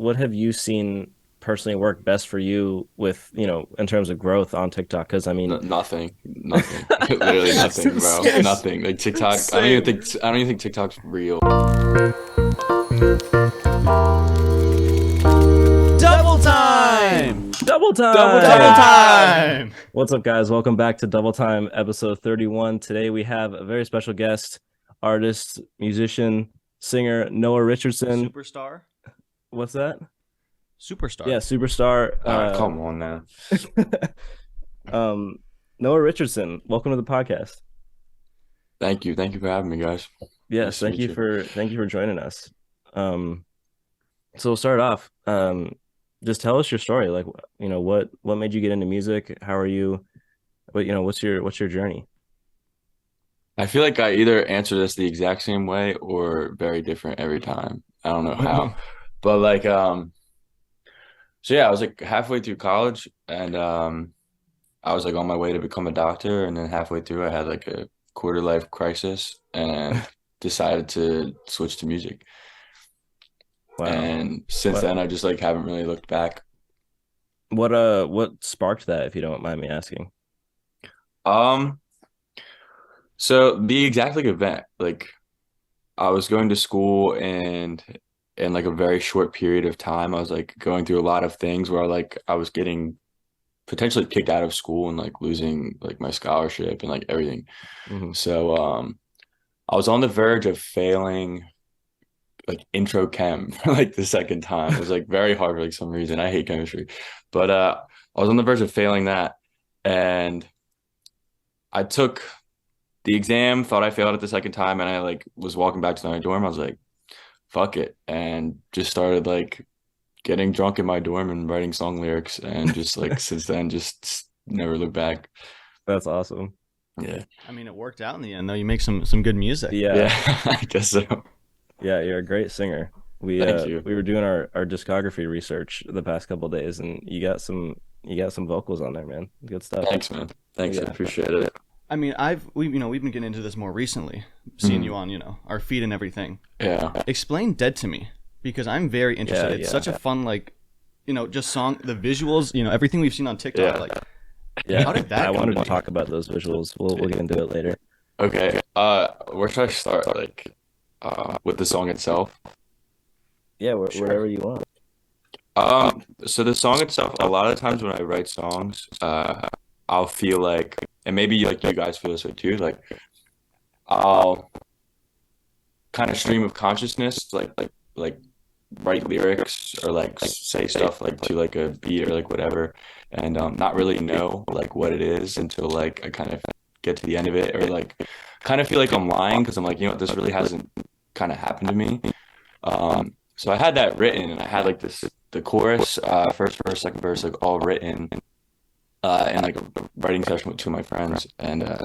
what have you seen personally work best for you with, in terms of growth on TikTok? Because I mean, Nothing, literally nothing, bro. same, Nothing. Like TikTok. same. I don't even think TikTok's real. Double time! Double Double Double time. time. time! What's up, guys? Welcome back to Double Time, episode 31. Today we have a very special guest, artist, musician, singer, Noah Richardson. Superstar? What's that? Superstar. Yeah, superstar. Come on, man. Um, Noah Richardson. Welcome to the podcast. Thank you for having me, guys. Yes, Nice to thank meet you you. for joining us. So we'll start off. Just tell us your story. Like, what made you get into music? How are you? What's your journey? I feel like I either answer this the exact same way or very different every time. I don't know how, but so yeah, I was like halfway through college, and I was like on my way to become a doctor, and then halfway through, I had like a quarter life crisis and decided to switch to music. Wow. And since What then, I just like haven't really looked back. what sparked that, if you don't mind me asking? Um, so the exact like event, like I was going to school and in like a very short period of time, I was like going through a lot of things where like I was getting potentially kicked out of school and like losing like my scholarship and like everything. Hmm. So I was on the verge of failing like intro chem for like the second time. It was like very hard for like some reason. I hate chemistry. But I was on the verge of failing that. And I took the exam, thought I failed it the second time, and I like was walking back to my dorm. I was like, fuck it. And just started like getting drunk in my dorm and writing song lyrics. And just like since then, just never looked back. That's awesome. Yeah. I mean, it worked out in the end, though. You make some good music. Yeah, Yeah, I guess so. yeah, you're a great singer. We Thank uh you. we were doing our discography research the past couple days, and you got some vocals on there, man. Good stuff. Thanks, man. Thanks. I Yeah. appreciate it. I mean, we've been getting into this more recently, seeing Mhm. you on, our feed and everything. Yeah. Explain Dead to me, because I'm very interested. Yeah, It's yeah. such a fun, like, just song, the visuals, everything we've seen on TikTok. Yeah. Like, Yeah. how did I that come wanted to to be? talk about those visuals. We'll get into it later. Okay. Where should I start? Like, with the song itself? Yeah, Sure. wherever you want. So the song itself, a lot of times when I write songs, I'll feel like, and maybe like you guys feel this way too, like I'll kind of stream of consciousness, like write lyrics or like say stuff like to like a beat or like whatever, and not really know like what it is until like I kind of get to the end of it, or like kind of feel like I'm lying because I'm like, you know what, this really hasn't kind of happened to me. So I had that written, and I had like the chorus, first verse, second verse, like all written, in like a writing session with two of my friends, and I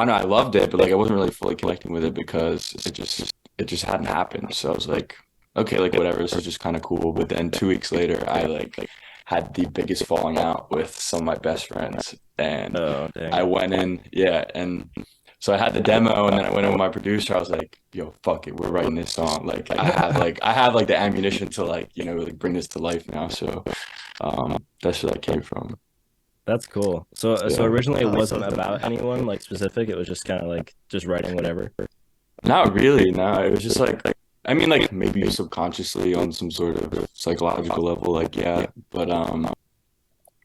don't know, I loved it, but like I wasn't really fully connecting with it because it just hadn't happened. So I was like, okay, like whatever, this is just kind of cool. But then 2 weeks later, I like had the biggest falling out with some of my best friends, and Oh, I dang. went in, yeah, and so I had the demo, and then I went in with my producer. I was like, "Yo, fuck it, we're writing this song. Like, I have like the ammunition to like, like bring this to life now." So, that's where that came from. That's cool. So Yeah, originally it Oh, wasn't so about anyone like specific. It was just kind of like just writing whatever. not really. No, it was just like, I mean, like maybe subconsciously on some sort of psychological level, like yeah, but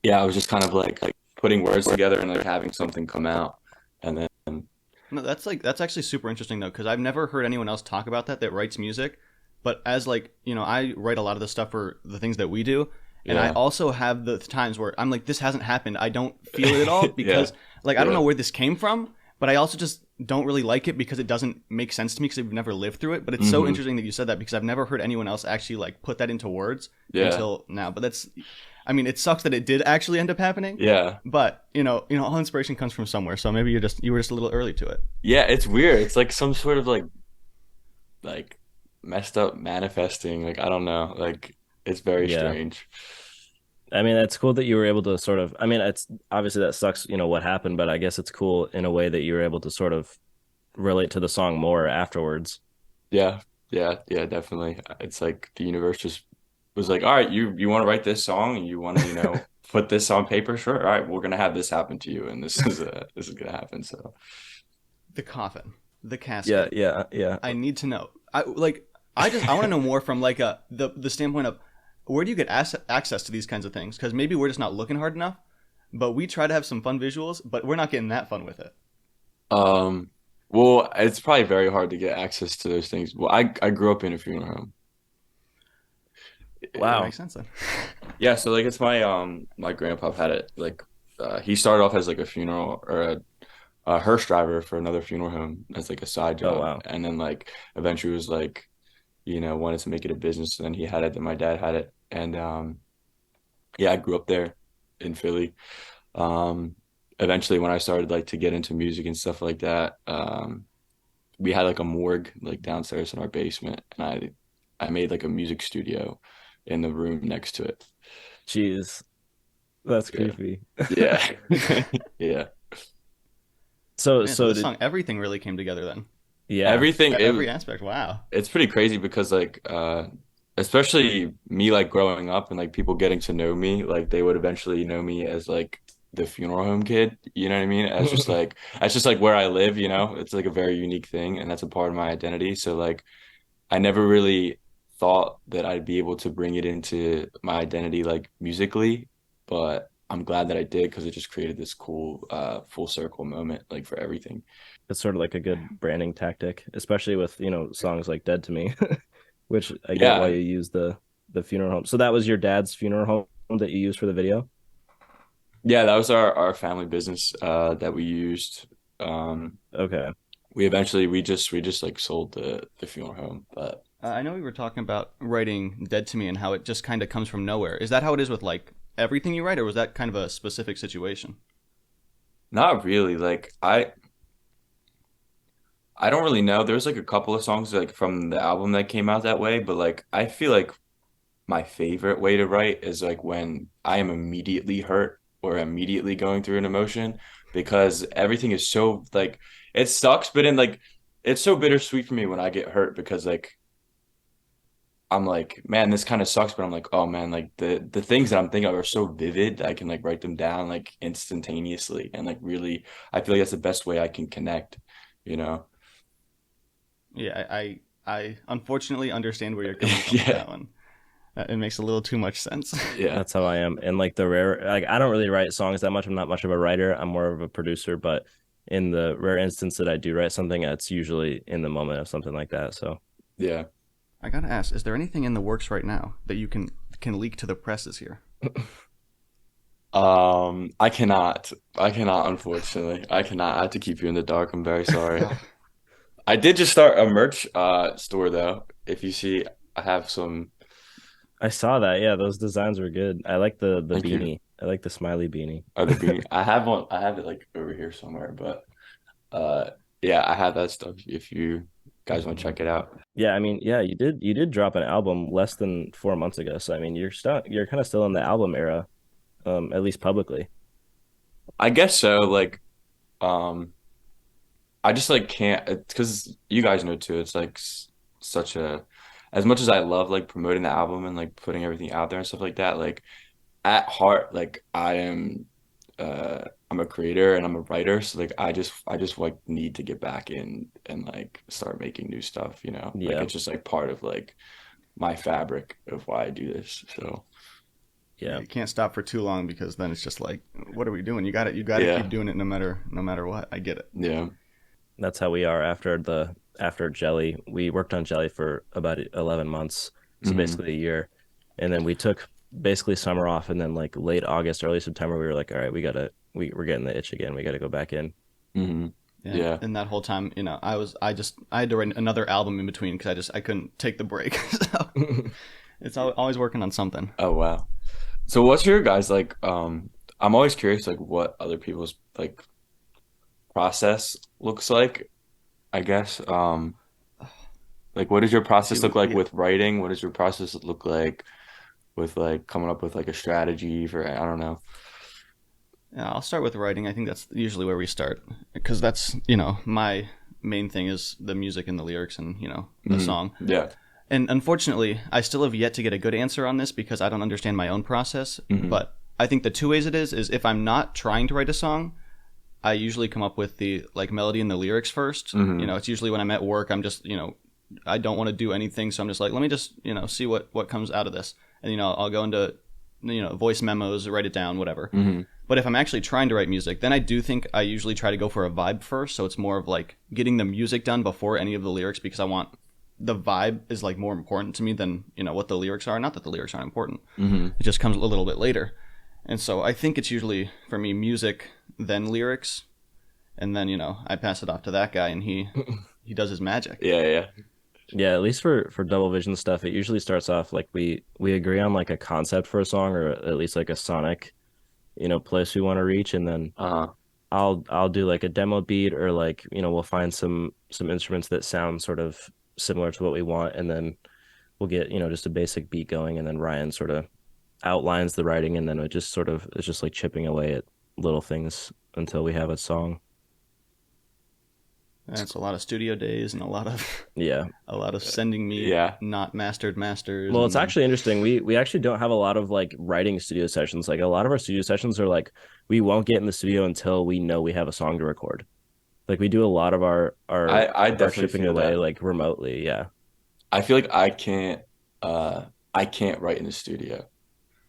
yeah, I was just kind of like putting words together and like having something come out, and then No, that's actually super interesting though, because I've never heard anyone else talk about that writes music. But as like I write a lot of the stuff for the things that we do, and I yeah, also have the times where I'm like, this hasn't happened. I don't feel it at all yeah, because like I don't yeah. know where this came from, but I also just don't really like it because it doesn't make sense to me because I've never lived through it. But it's so Hmm. interesting that you said that because I've never heard anyone else actually like put that into words Yeah, until now. But I mean, it sucks that it did actually end up happening. yeah. But all inspiration comes from somewhere. So maybe you were just a little early to it. Yeah, it's weird. It's like some sort of like messed up manifesting. Like I don't know. Like it's very Yeah. strange. I mean, it's cool that you were able to sort of, I mean, it's obviously that sucks, what happened, but I guess it's cool in a way that you were able to sort of relate to the song more afterwards. Yeah. Yeah, yeah, definitely. It's like the universe just was like, all right, you want to write this song and you want to, put this on paper? Sure. All right, we're gonna have this happen to you, and this is gonna happen. So The coffin, the Yeah, casket. yeah, yeah. I need to know. I want to know more from like the standpoint of where do you get access to these kinds of things? Because maybe we're just not looking hard enough, but we try to have some fun visuals, but we're not getting that fun with it. Um, well, it's probably very hard to get access to those things. Well, I grew up in a funeral home. That Wow. makes sense then. Yeah, so like it's my grandpa had it like he started off as like a funeral or a hearse driver for another funeral home as like a side Oh job, wow. and then like eventually was like wanted to make it a business, and then he had it, then my dad had it, and yeah, I grew up there in Philly. Um, Eventually when I started like to get into music and stuff like that, we had like a morgue like downstairs in our basement, and I made like a music studio in the room next to it. Jeez. That's Yeah. creepy. Yeah. Yeah. So Man, so so this did song, everything really came together then. yeah. Everything Every aspect. Wow. it's pretty crazy because like especially me like growing up and like people getting to know me, like they would eventually know me as like the funeral home kid, you know what I mean? As just like that's just like where I live, you know? It's like a very unique thing and that's a part of my identity. So like I never really thought that I'd be able to bring it into my identity like musically, but I'm glad that I did because it just created this cool full circle moment like for everything. It's sort of like a good branding tactic, especially with, songs like Dead to Me, which I get why Yeah. you use the funeral home. So that was your dad's funeral home that you used for the video? Yeah, that was our family business that we used. Um Okay. we just like sold the funeral home, but I know we were talking about writing "Dead to Me" and how it just kind of comes from nowhere. Is that how it is with like everything you write, or was that kind of a specific situation? not really. Like I don't really know. There's like a couple of songs like from the album that came out that way, but like I feel like my favorite way to write is like when I am immediately hurt or immediately going through an emotion because everything is so like it sucks, but in like it's so bittersweet for me when I get hurt because like I'm like, man, this kind of sucks, but I'm like, oh man, like the things that I'm thinking of are so vivid that I can like write them down like instantaneously and like really I feel like that's the best way I can connect, you know? Yeah, I unfortunately understand where you're coming from with Yeah. that one. It makes a little too much sense. Yeah. That's how I am. And like the rare, like I don't really write songs that much. I'm not much of a writer. I'm more of a producer, but in the rare instance that I do write something, it's usually in the moment of something like that. So Yeah. I gotta ask, is there anything in the works right now that you can leak to the presses here? I cannot. I cannot, unfortunately. I cannot. I have to keep you in the dark. I'm very sorry. Oh, I did just start a merch store though. If you see, I have some. I saw that. Yeah, those designs were good. I like the Thank you. beanie. I like the smiley beanie. Or the beanie. I have one. I have it like over here somewhere, but uh yeah, I have that stuff if you guys want to check it out. Yeah, I mean, yeah, you did drop an album less than 4 months ago. So I mean, you're kind of still in the album era, at least publicly. I guess so. Like, um, I just like can't because you guys know too. It's like such a as much as I love like promoting the album and like putting everything out there and stuff like that. Like at heart, like I'm a creator and I'm a writer, so like I just like need to get back in and like start making new stuff, you know? Like Yeah, it's just like part of like my fabric of why I do this. So yeah, yeah, you can't stop for too long because then it's just like, what are we doing? You got to keep yeah, doing it no matter what. I get it. yeah. that's how we are after Jelly. We worked on Jelly for about 11 months, so Hmm. basically a year, and then we took basically summer off, and then like late August, early September, we were like, all right, we're getting the itch again. We gotta go back in. Hmm. Yeah, Yeah. and that whole time, I had to write another album in between because I couldn't take the break. So it's always working on something. Oh wow. So what's your guys like I'm always curious like what other people's like process looks like, I guess. Like what does your See, process look like yeah, with writing? What does your process look like with like coming up with like a strategy for I don't know. yeah, I'll start with writing. I think that's usually where we start because that's my main thing is the music and the lyrics and, the song. Yeah. And unfortunately, I still have yet to get a good answer on this because I don't understand my own process. But I think the two ways it is if I'm not trying to write a song, I usually come up with the like melody and the lyrics first. It's usually when I'm at work, I'm just, I don't want to do anything. So I'm just like, let me just, see what comes out of this. And, I'll go into, voice memos, write it down, whatever. But if I'm actually trying to write music, then I do think I usually try to go for a vibe first. So it's more of like getting the music done before any of the lyrics because I want the vibe is like more important to me than, what the lyrics are. Not that the lyrics aren't important. It just comes a little bit later. And so I think it's usually for me music, then lyrics. And then, I pass it off to that guy and he does his magic. Yeah. Yeah, at least for double vision stuff, it usually starts off like we agree on like a concept for a song or at least like a sonic, place we want to reach, and then I'll do like a demo beat or like, we'll find some instruments that sound sort of similar to what we want, and then we'll get, just a basic beat going, and then Ryan sort of outlines the writing, and then it's just like chipping away at little things until we have a song. That's a lot of studio days and a lot of sending me not mastered masters. Well, it's actually interesting. We actually don't have a lot of like writing studio sessions. Like a lot of our studio sessions are like we won't get in the studio until we know we have a song to record. Like we do a lot of our I definitely shipping feel away that. like remotely. Yeah. I feel like I can't write in the studio.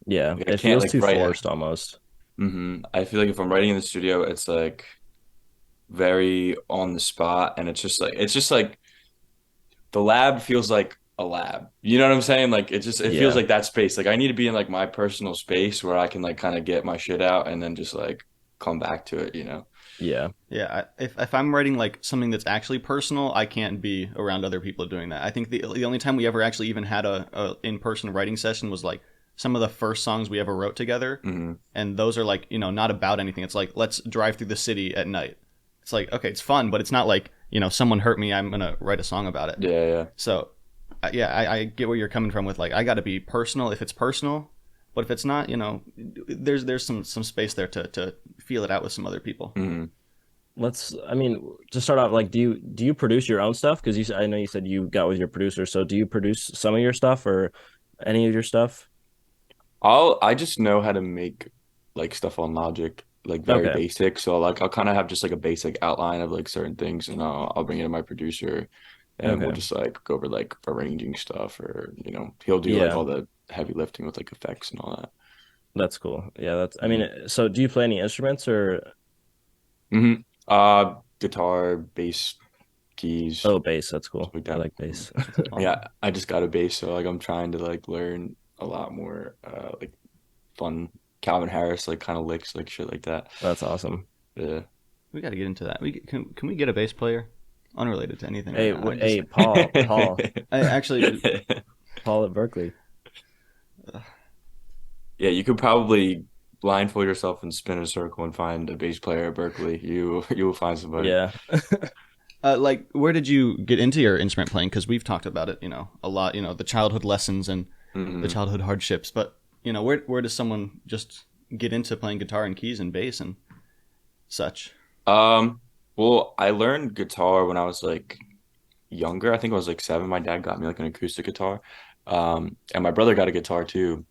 Yeah. Like, I It can't feels like too write. forced almost. I feel like if I'm writing in the studio, it's like very on the spot, and it's just like the lab feels like a lab. You know what I'm saying? Like it feels Yeah. like that space. Like I need to be in like my personal space where I can like kind of get my shit out and then just like come back to it, Yeah. Yeah, if I'm writing like something that's actually personal, I can't be around other people doing that. I think the only time we ever actually even had a in-person writing session was like some of the first songs we ever wrote together, and those are like not about anything. It's like let's drive through the city at night. It's like okay, it's fun, but it's not like someone hurt me, I'm gonna write a song about it. Yeah. So I get where you're coming from with like I got to be personal if it's personal, but if it's not, there's some space there to feel it out with some other people. To start off, like, do you produce your own stuff? Because I know you said you got with your producer. So do you produce some of your stuff or any of your stuff? I just know how to make like stuff on Logic, like very Okay. basic. So like I'll kind of have just like a basic outline of like certain things, and I'll bring it to my producer, and we'll Okay. just like go over like arranging stuff, or he'll do like Yeah, all the heavy lifting with like effects and all that. that's cool. Yeah, I hmm mean, so do you play any instruments or hmm Guitar, bass, keys, oh, bass, that's stuff cool. like I that. like bass. That's awesome. Yeah, I just got a bass, so like I'm trying to like learn a lot more like fun Calvin Harris like kind of licks like shit like that. That's awesome. Yeah. We got to get into that. Can we get a bass player? Unrelated to anything right Hey, now. hey, Paul I actually, Paul at Berkeley. Yeah, you could probably blindfold yourself and spin a circle and find a bass player at Berkeley. You will find somebody. Yeah. like, where did you get into your instrument playing? Because we've talked about it, a lot. The childhood lessons and the hmm childhood hardships. But where does someone just get into playing guitar and keys and bass and such? Well, I learned guitar when I was like younger. I think I was like 7. My dad got me like an acoustic guitar. And my brother got a guitar too.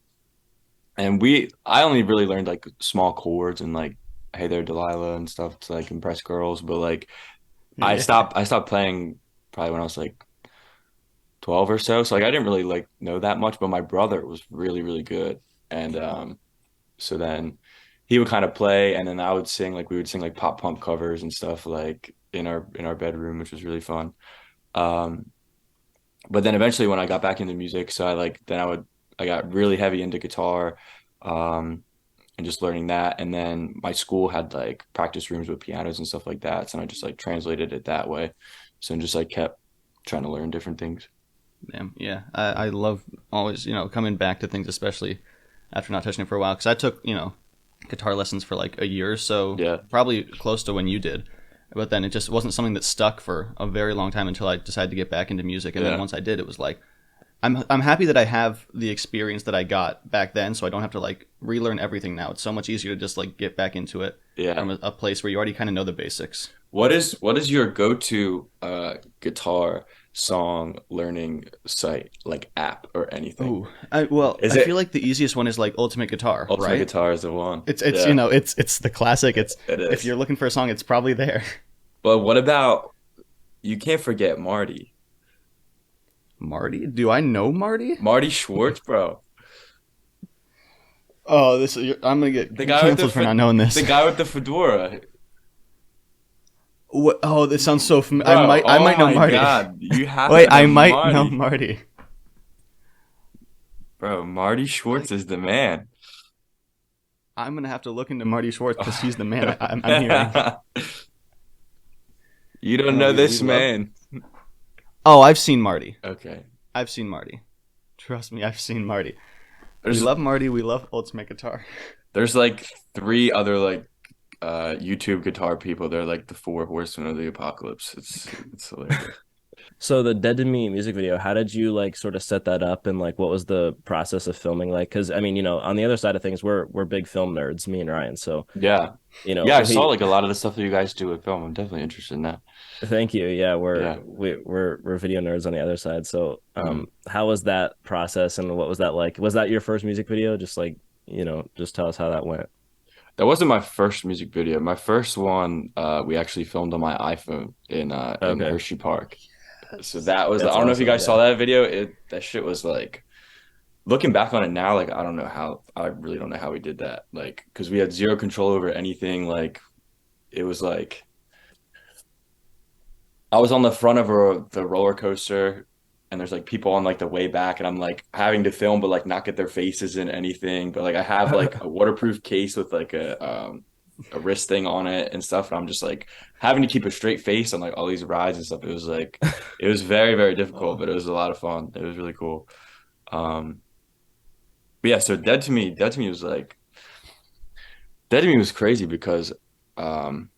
And I only really learned like small chords and like Hey There Delilah and stuff to like impress girls. But like Yeah. I stopped playing probably when I was like 12 or so. So like I didn't really like know that much, but my brother was really, really good. And so then he would kind of play, and then I would sing like we would sing like pop punk covers and stuff like in our bedroom, which was really fun. Um but then eventually when I got back into music, so I got really heavy into guitar, um and just learning that. And then my school had like practice rooms with pianos and stuff like that. So I just like translated it that way. So I just like kept trying to learn different things. Damn, yeah. I love always, coming back to things, especially after not touching it for a while. Because I took, guitar lessons for like a year or so, Yeah. probably close to when you did. But then it just wasn't something that stuck for a very long time until I decided to get back into music. And then Yeah. once I did, it was like, I'm happy that I have the experience that I got back then, so I don't have to like relearn everything now. It's so much easier to just like get back into it Yeah. from a place where you already kind of know the basics. What is your go-to guitar song learning site, like app or anything? Ooh, I Is feel it like the easiest one is like Ultimate Guitar, Ultimate right? Guitar is the one? It's Yeah, it's the classic. It's it if is. you're looking for a song, it's probably there. But what about you can't forget Marty. Marty? Do I know Marty? Marty Schwartz, bro. Oh, I'm gonna The get guy with canceled for not knowing the this. guy with the fedora. What? Oh, this sounds so familiar. Bro, I oh might know my Marty. God. You have Wait, to I know might know Marty. Marty. Bro, Marty Schwartz is the man. I'm gonna have to look into Marty Schwartz because he's the man I'm hearing. You don't No, know we this love. man. Oh, I've seen Marty. Okay. I've seen Marty. Trust me, I've seen Marty. We There's love Marty. We love Ultimate Guitar. there's like three other like YouTube guitar people. They're like the four horsemen of the apocalypse. It's hilarious. So the Dead to Me music video, how did you like sort of set that up and like what was the process of filming like? Because I mean, on the other side of things, we're big film nerds, me and Ryan. So, Yeah. Yeah, I saw we like a lot of the stuff that you guys do with film. I'm definitely interested in that. thank you. Yeah, Yeah. we're video nerds on the other side. So, Mhm. how was that process and what was that like? Was that your first music video? Just like, just tell us how that went. That wasn't my first music video. My first one, we actually filmed on my iPhone in Okay. Hershey Park. So that was, I That's don't know if you awesome. guys saw Yeah. that video. That shit was like, looking back on it now, like I really don't know how we did that. Like, because we had zero control over anything. Like, it was like I was on the front of the roller coaster, and there's like people on like the way back, and I'm like having to film, but like not get their faces in anything. But like I have like a waterproof case with like a wrist thing on it and stuff, and I'm just like having to keep a straight face on like all these rides and stuff. It was very, very difficult, Oh, but it was a lot of fun. It was really cool. Um, but yeah, so Dead to Me was crazy because um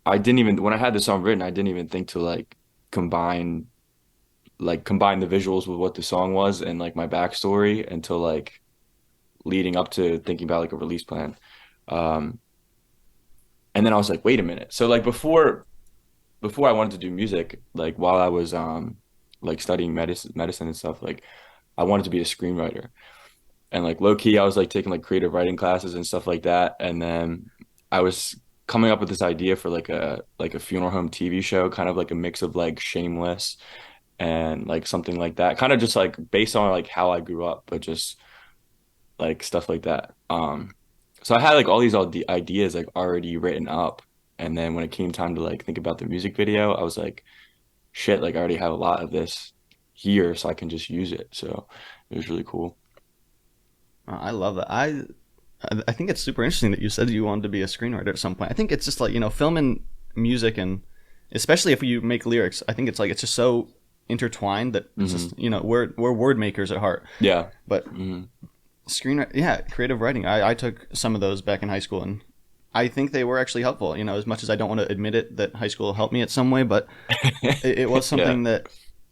I didn't even when I had the song written, I didn't even think to combine combine the visuals with what the song was and like my backstory until like leading up to thinking about like a release plan. Um and then I was like, wait a minute. So like before I wanted to do music, like while I was like studying medicine and stuff, like I wanted to be a screenwriter. And like low key, I was like taking like creative writing classes and stuff like that. And then I was coming up with this idea for like a funeral home TV show, kind of like a mix of like Shameless and like something like that, kind of just like based on like how I grew up, but just like stuff like that. So I had like all the ideas like already written up, and then when it came time to like think about the music video, I was like, shit, like I already have a lot of this here, so I can just use it. So it was really cool. I love that. I think it's super interesting that you said you wanted to be a screenwriter at some point. I think it's just like film and music, and especially if you make lyrics, I think it's just so intertwined that it's Hmm. just we're word makers at heart. Yeah. But Hmm. yeah, creative writing. I took some of those back in high school, and I think they were actually helpful. As much as I don't want to admit it that high school helped me at some way, but it was Yeah. something that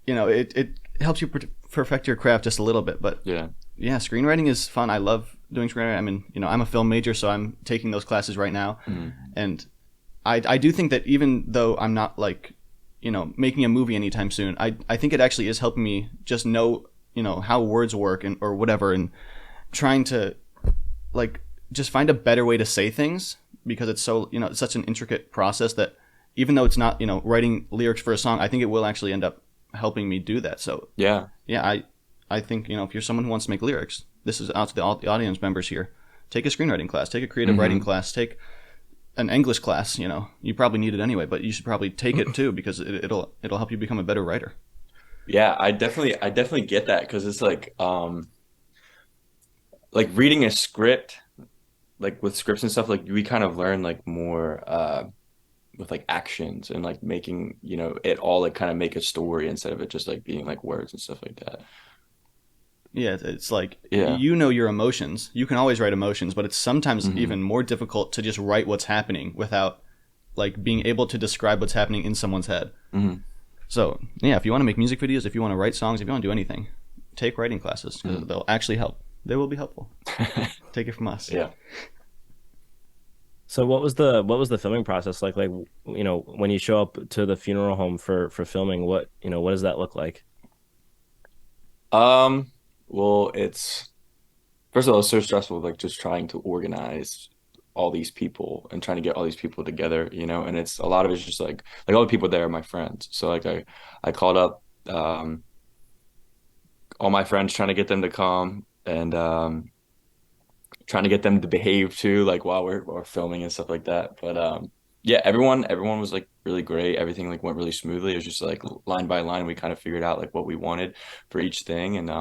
it helps you perfect your craft just a little bit. But Yeah. yeah, screenwriting is fun. I love doing screenwriting. I mean, I'm a film major, so I'm taking those classes right now, Mhm. and I do think that even though I'm not like making a movie anytime soon, I think it actually is helping me just know how words work and or whatever, and trying to like just find a better way to say things because it's so it's such an intricate process that even though it's not writing lyrics for a song, I think it will actually end up helping me do that. So Yeah. yeah, I think if you're someone who wants to make lyrics, this is out to the audience members here. Take a screenwriting class, take a creative writing Hmm. class, take an English class. You probably need it anyway, but you should probably take it too because it'll help you become a better writer. Yeah, I definitely get that because it's like reading a script, like with scripts and stuff, like we kind of learn like more with like actions and like making, it all like kind of make a story instead of it just like being like words and stuff like that. Yeah, it's like Yeah. your emotions. You can always write emotions, but it's sometimes Hmm. even more difficult to just write what's happening without like being able to describe what's happening in someone's head. Hmm. So yeah, if you want to make music videos, if you want to write songs, if you want to do anything, take writing classes because Hmm. they'll actually help. They will be helpful. Take it from us. Yeah. So what was the filming process like? Like, when you show up to the funeral home for filming, what does that look like? Um, well, it's first of all, it's so stressful, like just trying to organize all these people and trying to get all these people together, and it's a lot of it's just like all the people there are my friends. So like I called up all my friends trying to get them to come and trying to get them to behave too, like while we're filming and stuff like that. But yeah, everyone was like really great. Everything like went really smoothly. It was just like line by line, we kind of figured out like what we wanted for each thing, and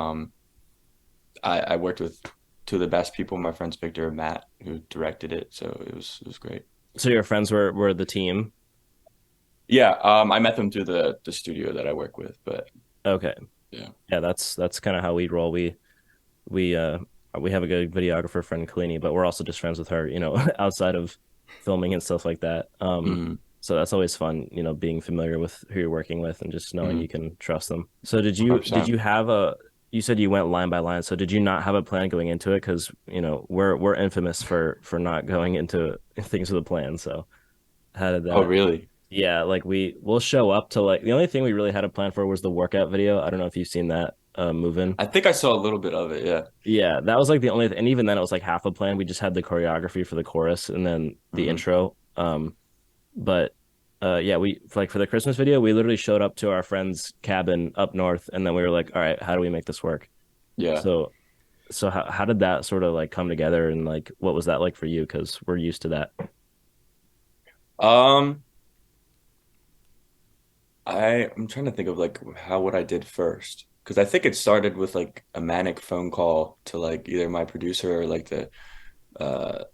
I worked with two of the best people, my friends Victor and Matt, who directed it. So it was great. So your friends were the team. Yeah, I met them through the studio that I work with, but Okay. yeah. Yeah, that's kind of how we roll. We we have a good videographer friend, Kalini, but we're also just friends with her, outside of filming and stuff like that. Mm-hmm. So that's always fun, being familiar with who you're working with and just knowing Mm-hmm. you can trust them. So did 100%. you have a you said you went line by line, so did you not have a plan going into it? Because, we're infamous for not going into things with a plan. So how did Oh, that really? yeah, like we'll show up to like the only thing we really had a plan for was the workout video. I don't know if you've seen that move in. I think I saw a little bit of it. Yeah. Yeah, that was like the only and even then it was like half a plan. We just had the choreography for the chorus and then the Hmm. intro. But yeah, we like for the Christmas video, we literally showed up to our friend's cabin up north and then we were like, all right, how do we make this work? Yeah. So how did that sort of like come together and like what was that like for you? Because we're used to that. Um, I'm trying to think of like how what I did first. Because I think it started with like a manic phone call to like either my producer or like the uh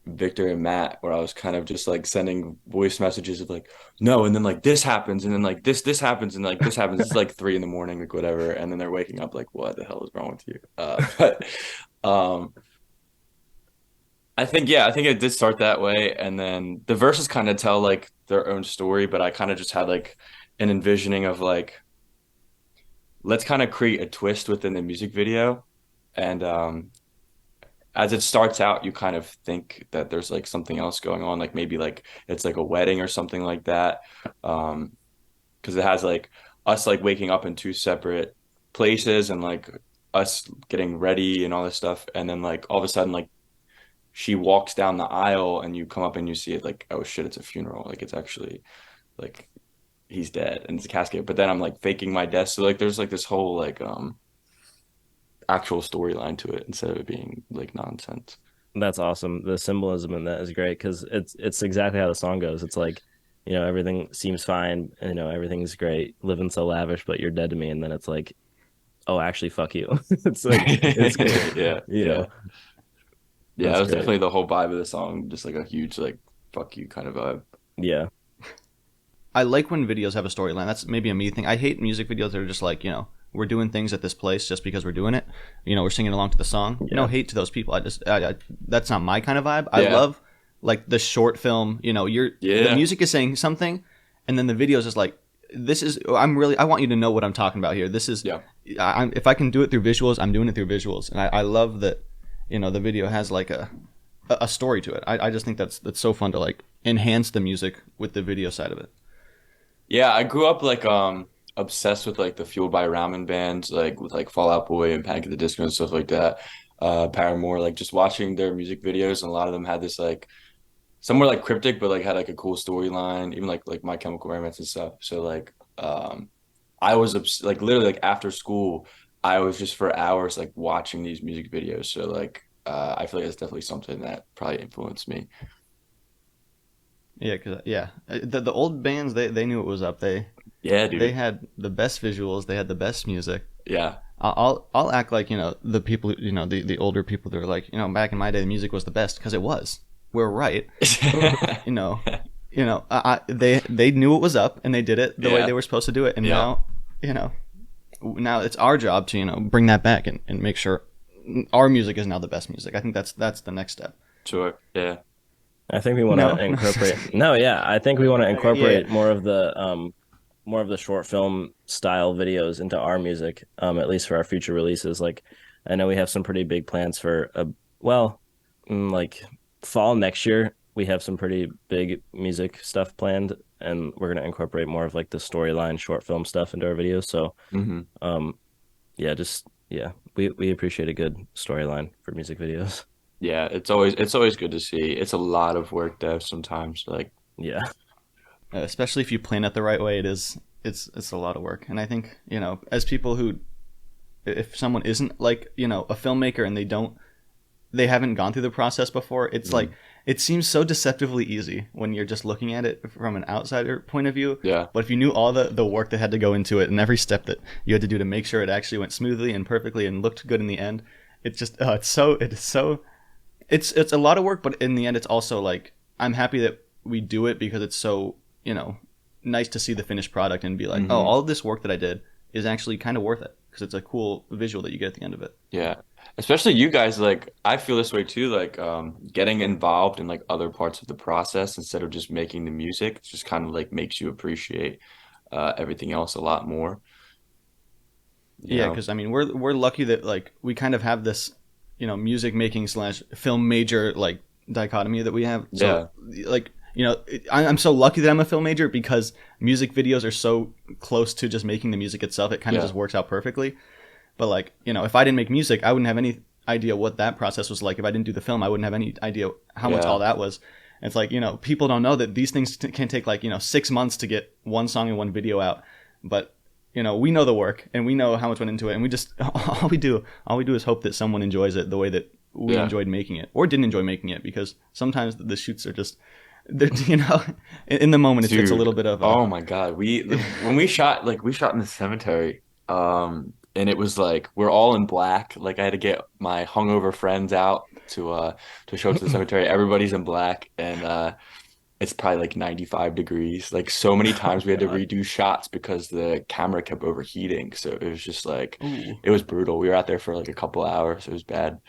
Victor and Matt, where I was kind of just like sending voice messages of like, no, and then like this happens, and then like this happens, and like this happens. It's like 3 in the morning, like whatever, and then they're waking up like, what the hell is wrong with you? But um, I think yeah, I think it did start that way, and then the verses kind of tell like their own story, but I kind of just had like an envisioning of like let's kind of create a twist within the music video, and as it starts out, you kind of think that there's like something else going on, like maybe like it's like a wedding or something like that. Because it has like us like waking up in two separate places and like us getting ready and all this stuff. And then like all of a sudden, like she walks down the aisle and you come up and you see it like, oh shit, it's a funeral. Like it's actually like he's dead and it's a casket. But then I'm like faking my death. So like there's like this whole like actual storyline to it instead of it being like nonsense. That's awesome. The symbolism in that is great because it's exactly how the song goes. It's like, everything seems fine, everything's great, living so lavish, but you're dead to me. And then it's like, oh, actually, fuck you. It's like it's great. Yeah, You yeah. know, Yeah, that that's was great. definitely the whole vibe of the song, just like a huge like fuck you kind of vibe. Yeah. I like when videos have a storyline. That's maybe a me thing. I hate music videos that are just like, we're doing things at this place just because we're doing it. We're singing along to the song. No Yeah. hate to those people. That's not my kind of vibe. I Yeah. love like the short film. The Yeah. music is saying something, and then the video is just like, this is. I want you to know what I'm talking about here. This is. Yeah. If I can do it through visuals, I'm doing it through visuals, and I love that. The video has like a story to it. I just think that's so fun to like enhance the music with the video side of it. Yeah, I grew up like obsessed with like the Fueled by Ramen bands, like with like Fall Out Boy and Panic at the Disco and stuff like that. Paramore, like just watching their music videos, and a lot of them had this like some were like cryptic, but like had like a cool storyline, even like My Chemical Romance and stuff. So like I was like literally like after school, I was just for hours like watching these music videos. So like I feel like it's definitely something that probably influenced me. Yeah, the old bands they knew it was up. Yeah, They dude. had the best visuals. They had the best music. Yeah. I'll act like the people the older people that are like back in my day the music was the best because it was. We're right. You know they knew it was up and they did it the way Yeah. they were supposed to do it. And Yeah. now now it's our job to bring that back and make sure our music is now the best music. I think that's the next step. Sure. Yeah. I think we want No. to incorporate. No, yeah, I think we want to Yeah. incorporate more of the short film style videos into our music, at least for our future releases. Like, I know we have some pretty big plans for well, like fall next year we have some pretty big music stuff planned, and we're gonna incorporate more of like the storyline, short film stuff into our videos. So, Hmm. um, yeah, just yeah, we appreciate a good storyline for music videos. Yeah, it's always good to see. It's a lot of work though sometimes. Like, Yeah, Especially if you plan it the right way. It's a lot of work, and I think as people who, if someone isn't like a filmmaker and they haven't gone through the process before, it's like mm, it seems so deceptively easy when you're just looking at it from an outsider point of view. yeah, But if you knew all the work that had to go into it and every step that you had to do to make sure it actually went smoothly and perfectly and looked good in the end, it's just it's a lot of work. But in the end, it's also like I'm happy that we do it because it's so nice to see the finished product and be like, oh, hmm, all of this work that I did is actually kind of worth it because it's a cool visual that you get at the end of it. yeah. Especially you guys, like I feel this way too. Like, getting involved in like other parts of the process instead of just making the music, it just kind of like makes you appreciate everything else a lot more. You Yeah, know? because I mean, we're lucky that like we kind of have this, music making slash film major like dichotomy that we have. So Yeah, like I'm so lucky that I'm a film major because music videos are so close to just making the music itself. It kind of yeah, just works out perfectly. But like if I didn't make music, I wouldn't have any idea what that process was like. If I didn't do the film, I wouldn't have any idea how much all yeah, that was. And it's like people don't know that these things can take like 6 months to get one song and one video out, but we know the work and we know how much went into it, and we just all we do is hope that someone enjoys it the way that we yeah. enjoyed making it or didn't enjoy making it, because sometimes the shoots are just you know in the moment it's a Dude, little bit of a oh my God. When we shot in the cemetery, and it was like we're all in black. Like I had to get my hungover friends out to show up to the cemetery. Everybody's in black, and it's probably like 95 degrees. Like so many oh times we had to god. redo shots because the camera kept overheating. So it was just like Ooh. it was brutal. We were out there for like a couple hours. It was bad.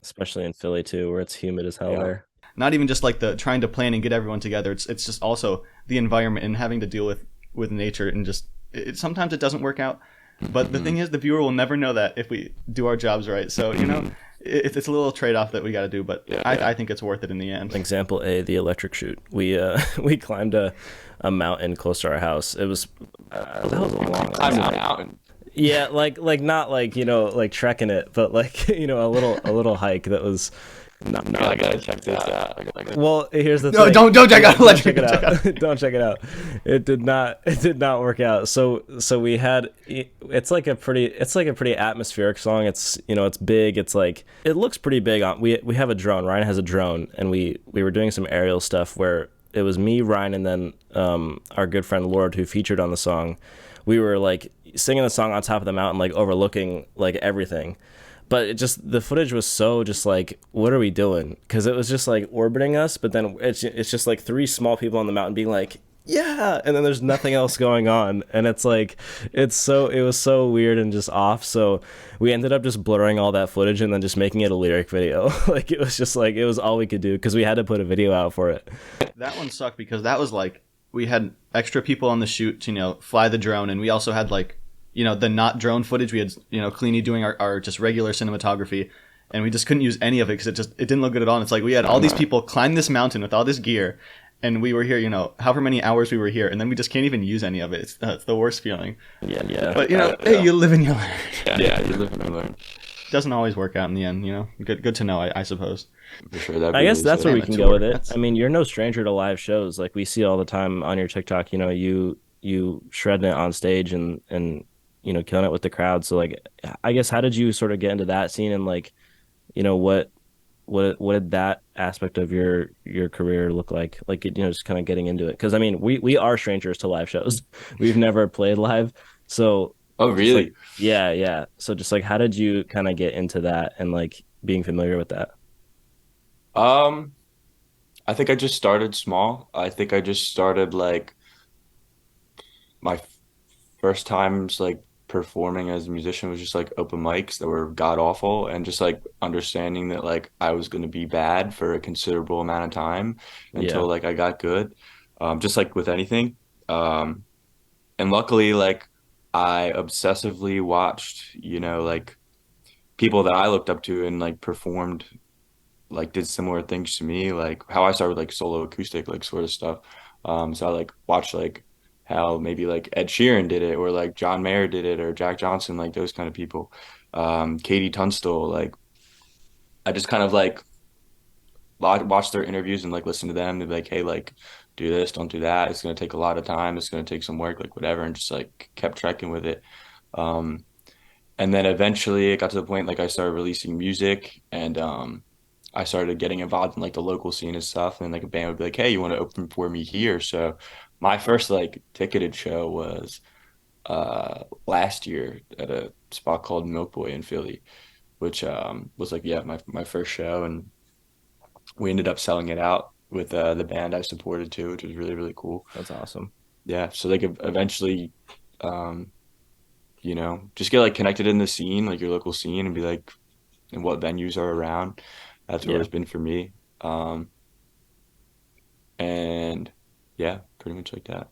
especially in Philly too, where it's humid as hell Yeah. there. Not even just like the trying to plan and get everyone together. It's just also the environment and having to deal with nature, and just sometimes it doesn't work out. But the Hmm. thing is, the viewer will never know that if we do our jobs right. So Hmm. it's a little trade off that we got to do, but Yeah, I yeah. think it's worth it in the end. Example A, the electric shoot. We we climbed a mountain close to our house. It was that was a long Climbed a ass. mountain. Yeah, like not like like trekking it, but like a little hike that was I not gotta bad. check this out. Well, here's the No, thing. don't check out Don't electric. check it Check out. out. Don't check it out. It did not work out. So we had it's like a pretty atmospheric song. It's big. It's like it looks pretty big on we have a drone. Ryan has a drone, and we were doing some aerial stuff where it was me, Ryan, and then our good friend Lord, who featured on the song. We were like singing the song on top of the mountain, like overlooking like everything. But the footage was so just like, what are we doing? Because it was just like orbiting us, but then it's just like three small people on the mountain being like, yeah, and then there's nothing else going on, and it's like it was so weird and just off. So we ended up just blurring all that footage and then just making it a lyric video. Like it was just like it was all we could do because we had to put a video out for it. That one sucked because that was like we had extra people on the shoot to fly the drone, and we also had like the not drone footage. We had Cleany doing our just regular cinematography, and we just couldn't use any of it because it didn't look good at all. And it's like we had all these people climb this mountain with all this gear, and we were here however many hours we were here, and then we just can't even use any of it. It's the worst feeling. Yeah, yeah. But hey, Yeah. you live and you learn. Yeah, you live and you learn. Doesn't always work out in the end. Good to know. I suppose. For sure. That'd I be guess really that's where sick. we Damn, a can go with tour. it. That's I mean, you're no stranger to live shows. Like we see all the time on your TikTok. You shredding it on stage and killing it with the crowd. So like, I guess how did you sort of get into that scene, and like, what did that aspect of your career look like? Like, just kind of getting into it. Because I mean, we are strangers to live shows. We've never played live, so Oh, just like really? yeah, yeah. So just like, how did you kind of get into that and like being familiar with that? Um, I think I just started small. I think I just started like my first times like performing as a musician was just like open mics that were god awful, and just like understanding that like I was going to be bad for a considerable amount of time Yeah, until like I got good. Just like with anything. Um, and luckily like I obsessively watched, like people that I looked up to and like performed like did similar things to me, like how I started like solo acoustic like sort of stuff. So I like watched like how maybe like Ed Sheeran did it, or like John Mayer did it, or Jack Johnson, like those kind of people. Katie Tunstall, like I just kind of like watch their interviews and like listen to them. They'd be like, hey, like do this, don't do that. It's gonna take a lot of time. It's gonna take some work, like whatever, and just like kept trekking with it. Um, and then eventually it got to the point like I started releasing music, and I started getting involved in like the local scene and stuff. And like a band would be like, hey, you want to open for me here? So my first like ticketed show was last year at a spot called Milk Boy in Philly, which was like yeah my first show, and we ended up selling it out with the band I supported too, which was really really cool. That's awesome. Yeah, so like eventually, um, just get like connected in the scene, like your local scene, and be like, and what venues are around. That's what Yeah. it's been for me. And yeah, pretty much like that.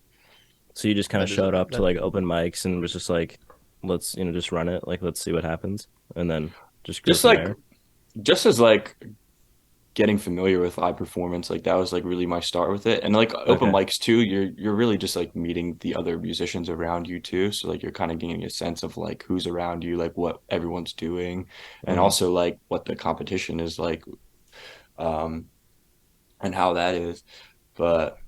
So you just kind of That is a showed up to that. like open mics and was just like, let's, just run it. Like, let's see what happens. And then just go Just from like, there. just as like getting familiar with live performance, like that was like really my start with it. And like open Okay. mics too, you're really just like meeting the other musicians around you too. So like you're kind of getting a sense of like who's around you, like what everyone's doing, and Hmm. also like what the competition is like, um, and how that is. But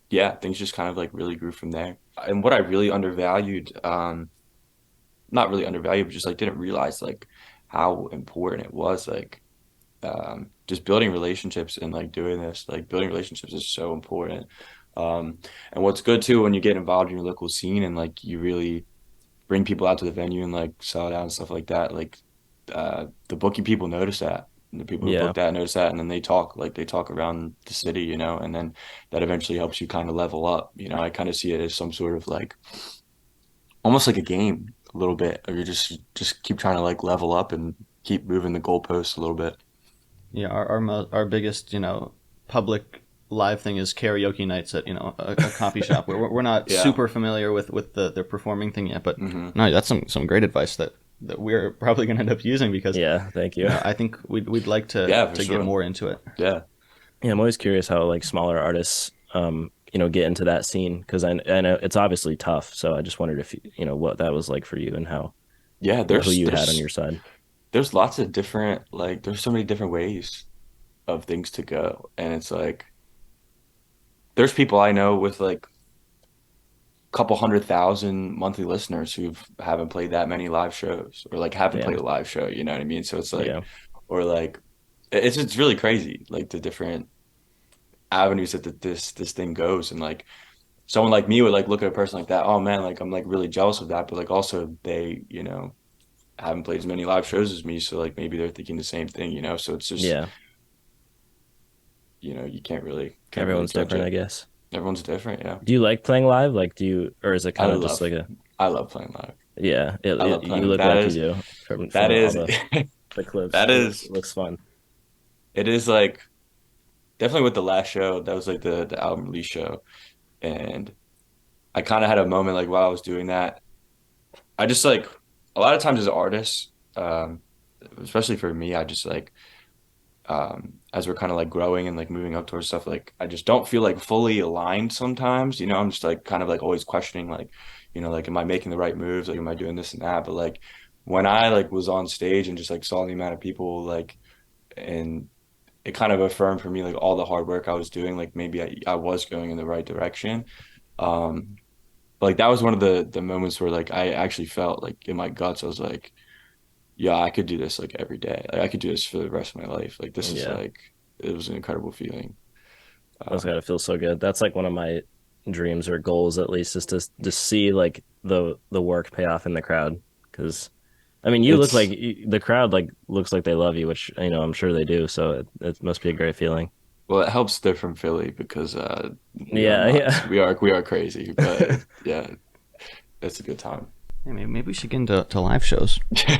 yeah, things just kind of like really grew from there. And what I really undervalued, not really undervalued, but just like didn't realize like how important it was, like just building relationships and like doing this, like building relationships is so important. Um, and what's good too when you get involved in your local scene and like you really bring people out to the venue and like sell it out and stuff like that, like the booking people notice that. And the people who book Yeah. that notice that, and then they talk around the city, and then that eventually helps you kind of level up. I kind of see it as some sort of like almost like a game a little bit, or you just keep trying to like level up and keep moving the goalposts a little bit. Yeah, our biggest public live thing is karaoke nights at a coffee shop where we're not Yeah. super familiar with the performing thing yet, but Hmm. no, that's some great advice that we're probably going to end up using because Yeah. Thank you. I think we'd like to Yeah, for get sure. more into it. Yeah. Yeah. I'm always curious how like smaller artists, get into that scene because I know it's obviously tough. So I just wondered if, what that was like for you and how, Yeah, who there's you had on there's your side. there's lots of different like there's so many different ways of things to go. And it's like there's people I know with like a couple 100,000 monthly listeners who haven't played that many live shows, or like haven't played Damn. a live show, you know what I mean? So it's like Yeah. or like it's really crazy like the different avenues that this thing goes. And like someone like me would like look at a person like that, oh man, like I'm like really jealous of that, but like also they, haven't played as many live shows as me, so like maybe they're thinking the same thing, so it's just, Yeah. you can't really Everyone's judge different, I it. guess. Everyone's different. Yeah. Do you like playing live? Like, or is it I kind of just love like a, I love playing live. yeah, I love you playing. look like you do That from all is the clips. that is It looks fun. it is like definitely with the last show, that was like the album release show. And I kind of had a moment like while I was doing that. I just like a lot of times as artists, especially for me, I just like as we're kind of like growing and like moving up towards stuff, like I just don't feel like fully aligned sometimes. I'm just like kind of like always questioning like, like am I making the right moves? Like am I doing this and that? But like when I like was on stage and just like saw the amount of people like, and it kind of affirmed for me like all the hard work I was doing, like maybe I was going in the right direction. Um but like that was one of the moments where like I actually felt like in my guts I was like, yeah, I could do this like every day. Like I could do this for the rest of my life. Like this is Yeah, like it was an incredible feeling. that's Um, gotta feel so good. That's like one of my dreams or goals, at least, is to see like the work pay off in the crowd. Because I mean, you look like it's the crowd like looks like they love you, which I'm sure they do. So it must be a great feeling. well, it helps they're from Philly because we are Yeah, nuts. yeah. We are crazy, but yeah, it's a good time. Yeah, maybe we should get into live shows. We should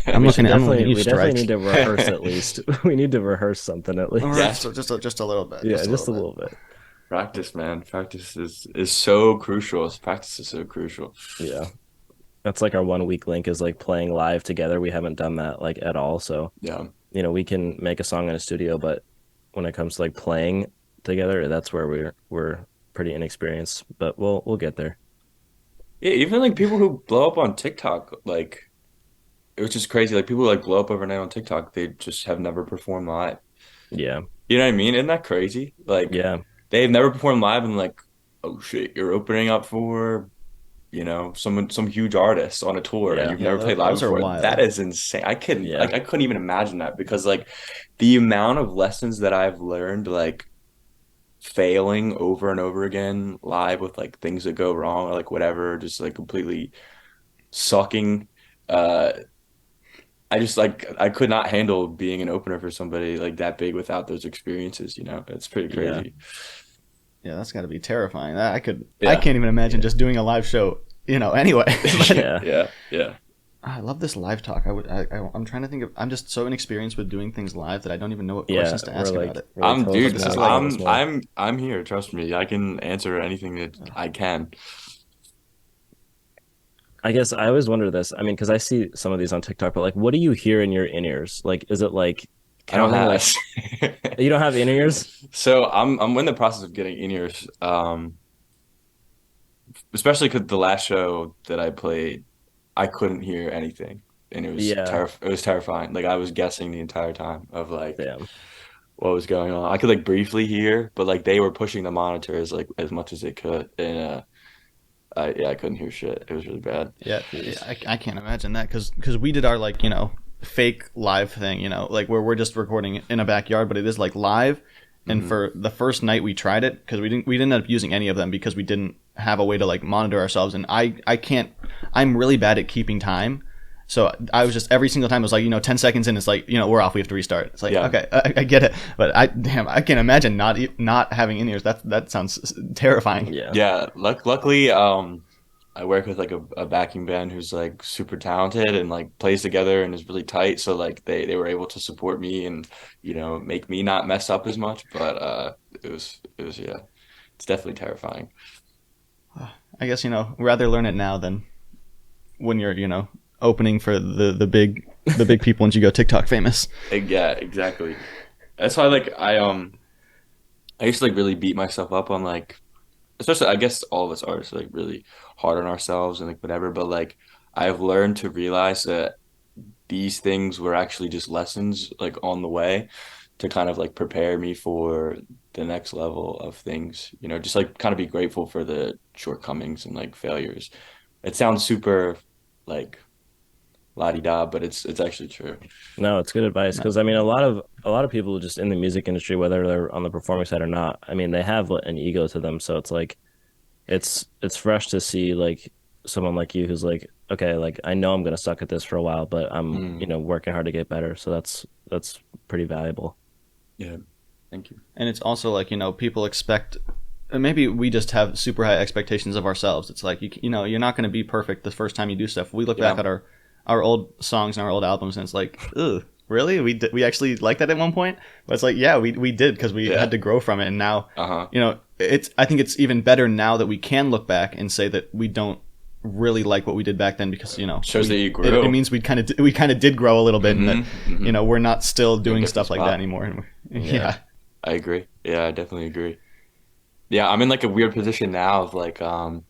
I'm looking at you we definitely need strikes. to rehearse at least. We need to rehearse something at Or least. Yes, just a little bit, Yeah, just a little just a bit. little bit. practice, man. Practice is so crucial. Practice is so crucial. Yeah. That's like our 1 week link is like playing live together. We haven't done that like at all. So, Yeah. we can make a song in a studio, but when it comes to like playing together, that's where we're pretty inexperienced, but we'll get there. Yeah, even like people who blow up on TikTok, like it was just crazy. Like people who like blow up overnight on TikTok, they just have never performed live. Yeah. You know what I mean? Isn't that crazy? Like Yeah. they've never performed live and like, oh shit, you're opening up for, some huge artist on a tour and Yeah. you've Yeah, never played live those are before. That wild. is insane. Yeah. I couldn't even imagine that because like the amount of lessons that I've learned like failing over and over again live with like things that go wrong or like whatever, just like completely sucking. Uh I just like I could not handle being an opener for somebody like that big without those experiences, you know. It's pretty Yeah. crazy. Yeah, that's got to be terrifying. I Yeah. can't even imagine Yeah. just doing a live show, anyway. But Yeah. Yeah. Yeah. I love this live talk. I'm trying to think of. I'm just so inexperienced with doing things live that I don't even know what Yeah. questions to ask about it. We're like, tell us Dude, This more, is like, tell us more. I'm here, trust me. I can answer anything that I can. I guess I always wonder this. I mean, because I see some of these on TikTok, but like, what do you hear in your in-ears? Like, is it like I don't counting? have Like, you don't have in-ears? So I'm in the process of getting in-ears. Especially because the last show that I played, I couldn't hear anything. And Yeah. it was terrifying. Like I was guessing the entire time of like Damn. what was going on. I could like briefly hear, but like they were pushing the monitors like as much as they could. And I couldn't hear shit. It was really bad. yeah, Jeez. I can't imagine that because we did our like fake live thing, like where we're just recording in a backyard, but it is like live. And Mhm. for the first night we tried it because we didn't end up using any of them because we didn't have a way to like monitor ourselves. And I can't. I'm really bad at keeping time. So I was just every single time it was like 10 seconds in, it's like we're off, we have to restart. It's like Yeah. okay, I get it, but I can't imagine not having in ears. That sounds terrifying. Yeah. Yeah, luckily, I work with like a backing band who's like super talented and like plays together and is really tight. So like they were able to support me and make me not mess up as much. But it was yeah, it's definitely terrifying. I guess rather learn it now than when you're opening for the big people once you go TikTok famous. Yeah, exactly. That's why like I used to like really beat myself up on like especially I guess all of us artists are like really hard on ourselves and like whatever. But like I've learned to realize that these things were actually just lessons like on the way to kind of like prepare me for the next level of things, just like kind of be grateful for the shortcomings and like failures. It sounds super like la-di-da, but it's actually true. No, it's good advice No. because I mean, a lot of people just in the music industry, whether they're on the performing side or not, I mean, they have an ego to them. So it's like it's fresh to see like someone like you who's like, okay, like I know I'm gonna suck at this for a while, but I'm Mm, working hard to get better. So that's pretty valuable. yeah, thank you. And it's also like people expect. Maybe we just have super high expectations of ourselves. It's like you're not going to be perfect the first time you do stuff. We look back Yeah. at our old songs and our old albums, and it's like, ugh, really? We actually liked that at one point? But it's like, yeah, we did because we Yeah. had to grow from it, and now Uh-huh. I think it's even better now that we can look back and say that we don't really like what we did back then because Shows that you it grew. means we kind of did grow a little bit, and that Mhm, mhm. we're not still doing Different stuff like spot. that anymore. And Yeah. yeah. I agree. Yeah, I definitely agree. Yeah, I'm in like a weird position now of like I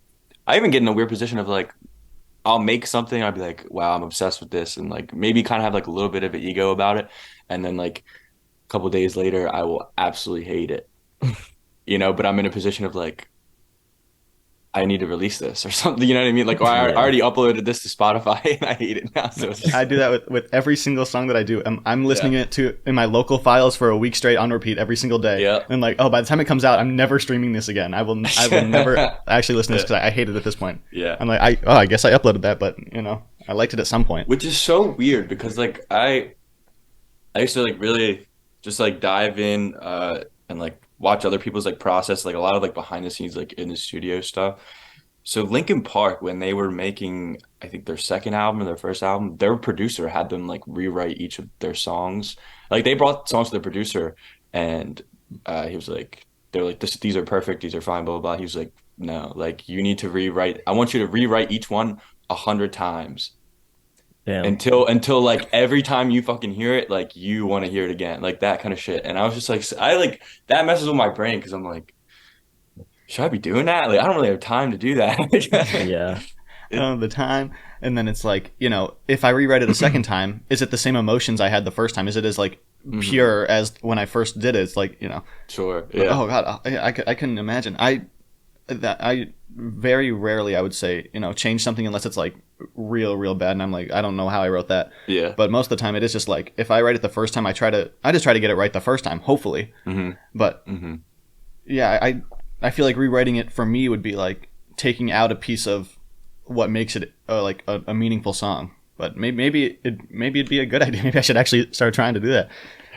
even get in a weird position of like I'll make something, I'll be like, wow, I'm obsessed with this and like maybe kind of have like a little bit of an ego about it. And then like a couple days later I will absolutely hate it. But I'm in a position of like I need to release this or something, you know what I mean? Like, or I Yeah. already uploaded this to Spotify and I hate it now. So it's just, I do that with every single song that I do. I'm listening Yeah. it to in my local files for a week straight on repeat every single day. Yeah. And like, oh, by the time it comes out, I'm never streaming this again. I will never actually listen to this because I hate it at this point. Yeah. I'm like, I guess I uploaded that, but I liked it at some point. Which is so weird because like I used to like really just like dive in and like watch other people's like process like a lot of like behind the scenes like in the studio stuff. So Linkin Park when they were making I think their second album or their first album, their producer had them like rewrite each of their songs. Like they brought songs to the producer and he was like they're like these are perfect, these are fine, blah blah blah. He was like, no, like you need to rewrite. I want you to rewrite each one 100 times Damn. until like every time you fucking hear it, like you want to hear it again, like that kind of shit. And I was just like, I like that messes with my brain because I'm like, should I be doing that? Like, I don't really have time to do that. Yeah. The time, and then it's like, if I rewrite it a second time, is it the same emotions I had the first time? Is it as like pure as when I first did it? It's like, Sure. but, Yeah. oh god, I couldn't imagine. I very rarely, I would say, change something unless it's like real bad, and I'm like, I don't know how I wrote that. Yeah. But most of the time, it is just like, if I write it the first time, I just try to get it right the first time, hopefully. But yeah, I feel like rewriting it for me would be like taking out a piece of what makes it like a meaningful song. But maybe it'd be a good idea. Maybe I should actually start trying to do that.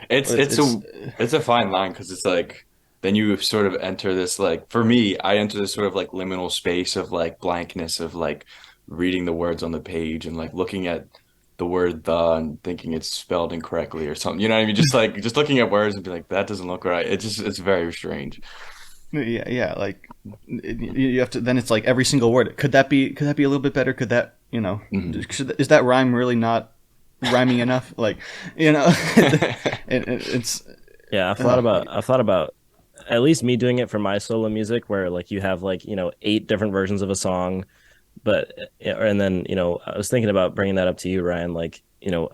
It's a fine line because it's like then you sort of enter this like for me, I enter this sort of like liminal space of like blankness of like reading the words on the page and like looking at the word the and thinking it's spelled incorrectly or something. You know what I mean? Just like just looking at words and be like, that doesn't look right. It's very strange. Yeah. Like you have to. Then it's like every single word. Could that be a little bit better? Could that is that rhyme really not rhyming enough? Like it's Yeah, I've thought about at least me doing it for my solo music where like you have like, 8 different versions of a song, but and then, I was thinking about bringing that up to you, Ryan, like,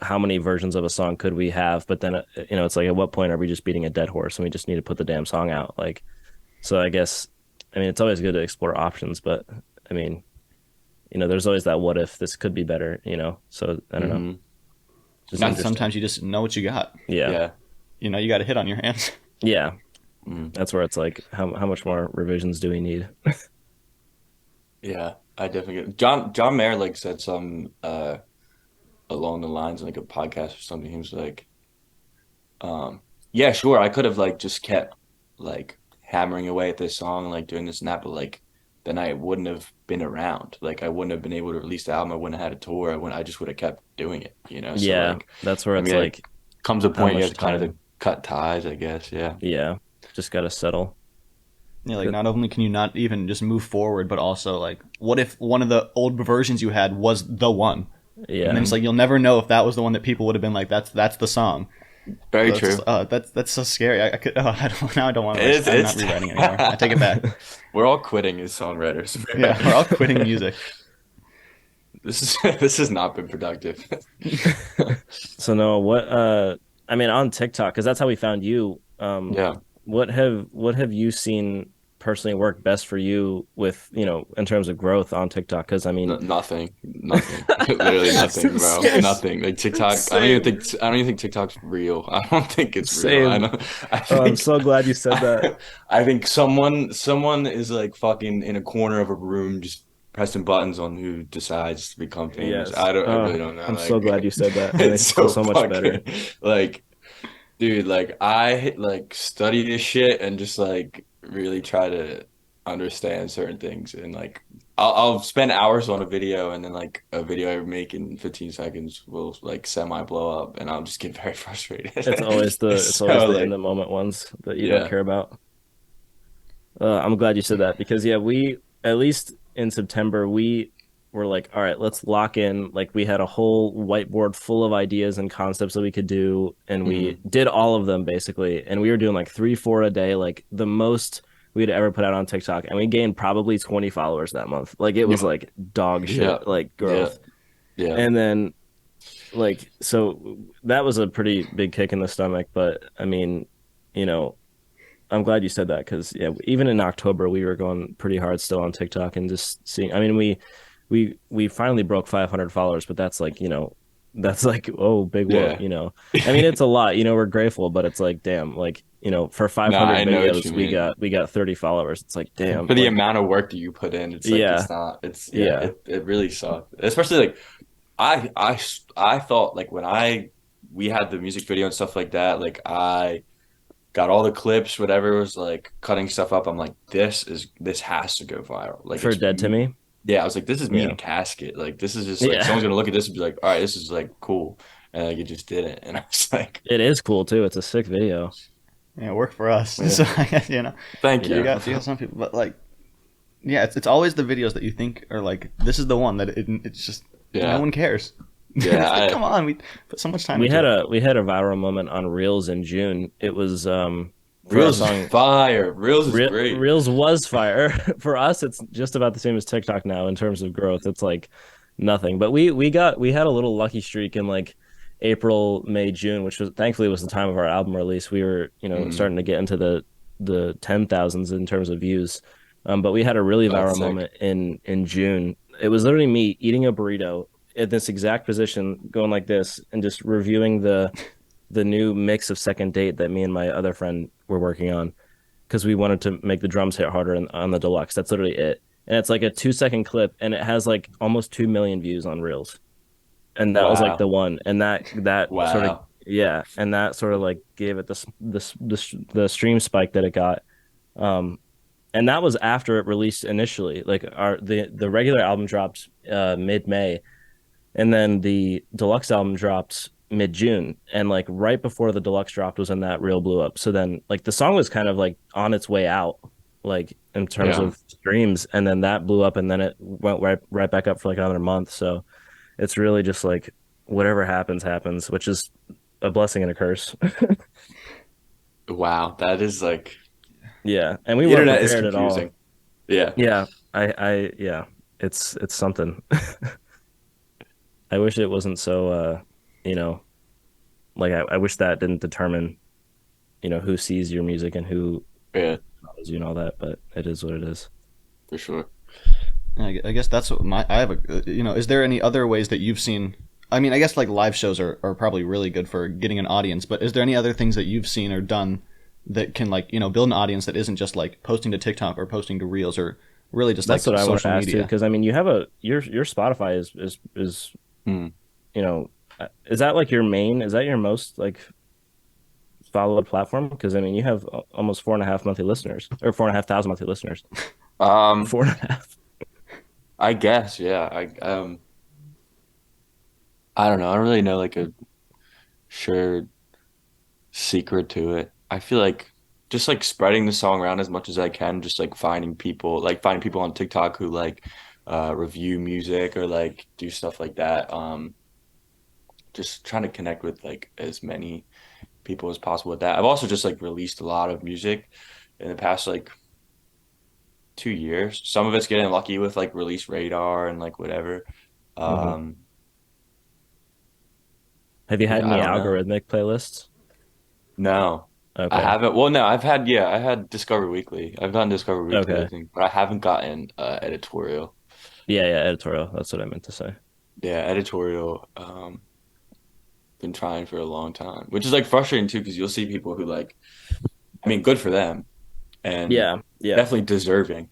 how many versions of a song could we have? But then, it's like at what point are we just beating a dead horse and we just need to put the damn song out? Like, so I guess, I mean, it's always good to explore options, but I mean, there's always that what if this could be better, So I don't know. Just sometimes you just know what you got. Yeah. Yeah. You got a hit on your hands. Yeah. That's where it's like, how much more revisions do we need? Yeah, I definitely get John Mayer like said some along the lines of like a podcast or something. He was like, yeah, sure, I could have like just kept like hammering away at this song, like doing this and that, but like then I wouldn't have been around. Like I wouldn't have been able to release the album. I wouldn't have had a tour. I just would have kept doing it, So Yeah, like, that's where I it's mean, like like, comes a how point you much have to kind of time? cut ties, I guess. Yeah. Yeah, just gotta settle. Yeah, like not only can you not even just move forward, but also like, what if one of the old versions you had was the one? Yeah, And then it's like you'll never know if that was the one that people would have been like, that's the song. Very So true. that's so scary. I could. Oh, I don't want to. It's I'm it's not rewriting anymore. I take it back. We're all quitting as songwriters. Yeah, we're all quitting music. This has not been productive. So no, I mean on TikTok, because that's how we found you. Yeah. What have you seen personally work best for you with, in terms of growth on TikTok? Because I mean, Nothing, literally nothing, bro. Yes. Nothing. Like TikTok, Same. I don't even think TikTok's real. I don't think it's real. Same. I Oh, I'm think, so glad you said that. I think someone is like fucking in a corner of a room just pressing buttons on who decides to become famous. Yes. I really don't know. I'm so glad Like, you said that. It it's makes me feel so so much better. fucking like, dude. Like I like study this shit and just like really try to understand certain things and like I'll spend hours on a video and then like a video I make in 15 seconds will like semi blow up and I'll just get very frustrated. It's always the in Like the moment ones that you don't yeah. care about. I'm glad you said that because yeah, we at least in September we were like, all right, let's lock in. Like we had a whole whiteboard full of ideas and concepts that we could do, and we Hmm. did all of them basically. And we were doing like 3, 4 a day, like the most we'd ever put out on TikTok, and we gained probably 20 followers that month. Like it was Yeah. like dog Yeah. shit, like Yeah. growth. Yeah. And then like so that was a pretty big kick in the stomach, but I mean, you know, I'm glad you said that because yeah, even in October we were going pretty hard still on TikTok and just seeing. I mean, we finally broke 500 followers, but that's like that's like oh big whoop. Yeah. I mean it's a lot. We're grateful, but it's like damn, like for No, 500 I know what you videos we mean. got 30 followers. It's like damn, For the like amount of work that you put in, it's like yeah, it's not. It's yeah. yeah, It really sucked. Especially like I thought like when we had the music video and stuff like that. Like I got all the clips, whatever was like cutting stuff up. I'm like, this has to go viral. Like for it's Dead to Me, yeah. I was like, this is me in yeah, a casket. Like this is just like yeah. someone's gonna look at this and be like, all right, this is like cool, and like it just didn't. And I was like, It is cool too. It's a sick video. Yeah, it worked for us. yeah, So I guess thank you Yeah. you. got some people, but like yeah, it's always the videos that you think are like this is the one that it's just no Yeah, one cares. Yeah, It's like, come on, we put so much time we into had it. a viral moment on Reels in June. It was for our Reels is song fire. Reels is great. Reels was fire. For us, it's just about the same as TikTok now in terms of growth. It's like nothing. But we had a little lucky streak in like April, May, June, which was thankfully was the time of our album release. We were, Mm, starting to get into the 10,000s in terms of views. But we had a really that's viral sick. moment in June. It was literally me eating a burrito in this exact position, going like this, and just reviewing the new mix of Second Date that me and my other friend were working on because we wanted to make the drums hit harder on the deluxe. That's literally it. And it's like a 2 second clip and it has like almost 2 million views on Reels. And that was like the Wow. one. And that sort of, Wow. yeah. And that sort of like gave it the stream spike that it got. Um, and that was after it released initially. Like the regular album dropped mid-May and then the deluxe album dropped mid June, and like right before the deluxe dropped was when that real blew up. So then like the song was kind of like on its way out, like in terms Yeah. of streams, and then that blew up, and then it went right back up for like another month. So it's really just like whatever happens happens, which is a blessing and a curse. Wow. That is like Yeah, and we the weren't internet is prepared at all. confusing. Yeah. Yeah, yeah, it's something. I wish it wasn't so you know like I wish that didn't determine who sees your music and who Yeah, follows you and all that, but it is what it is. for sure. I guess that's what I have is there any other ways that you've seen? I mean, I guess like live shows are probably really good for getting an audience, but is there any other things that you've seen or done that can like, build an audience that isn't just like posting to TikTok or posting to Reels or really just like That's what I want to social ask too, media? because I mean, you have your Spotify is Hmm. you know is that like your main? Is that your most like followed platform? Because I mean, you have almost 4.5 monthly listeners or 4.5 thousand monthly listeners. Um, 4.5. I guess, yeah. I don't know. I don't really know like a sure secret to it. I feel like just like spreading the song around as much as I can, just like finding people on TikTok who like review music or like do stuff like that. Just trying to connect with like as many people as possible with that. I've also just like released a lot of music in the past like 2 years. Some of it's getting lucky with like release radar and like whatever. Hmm. Um, Have you had yeah, I any don't know. algorithmic playlists? No, I Okay, haven't. Well, no, I had Discover Weekly. I've gotten Discover Weekly, I okay, think, but I haven't gotten editorial. yeah, editorial. That's what I meant to say. Yeah, editorial. Been trying for a long time, which is like frustrating too, because you'll see people who like, I mean, good for them and Yeah, yeah, definitely deserving.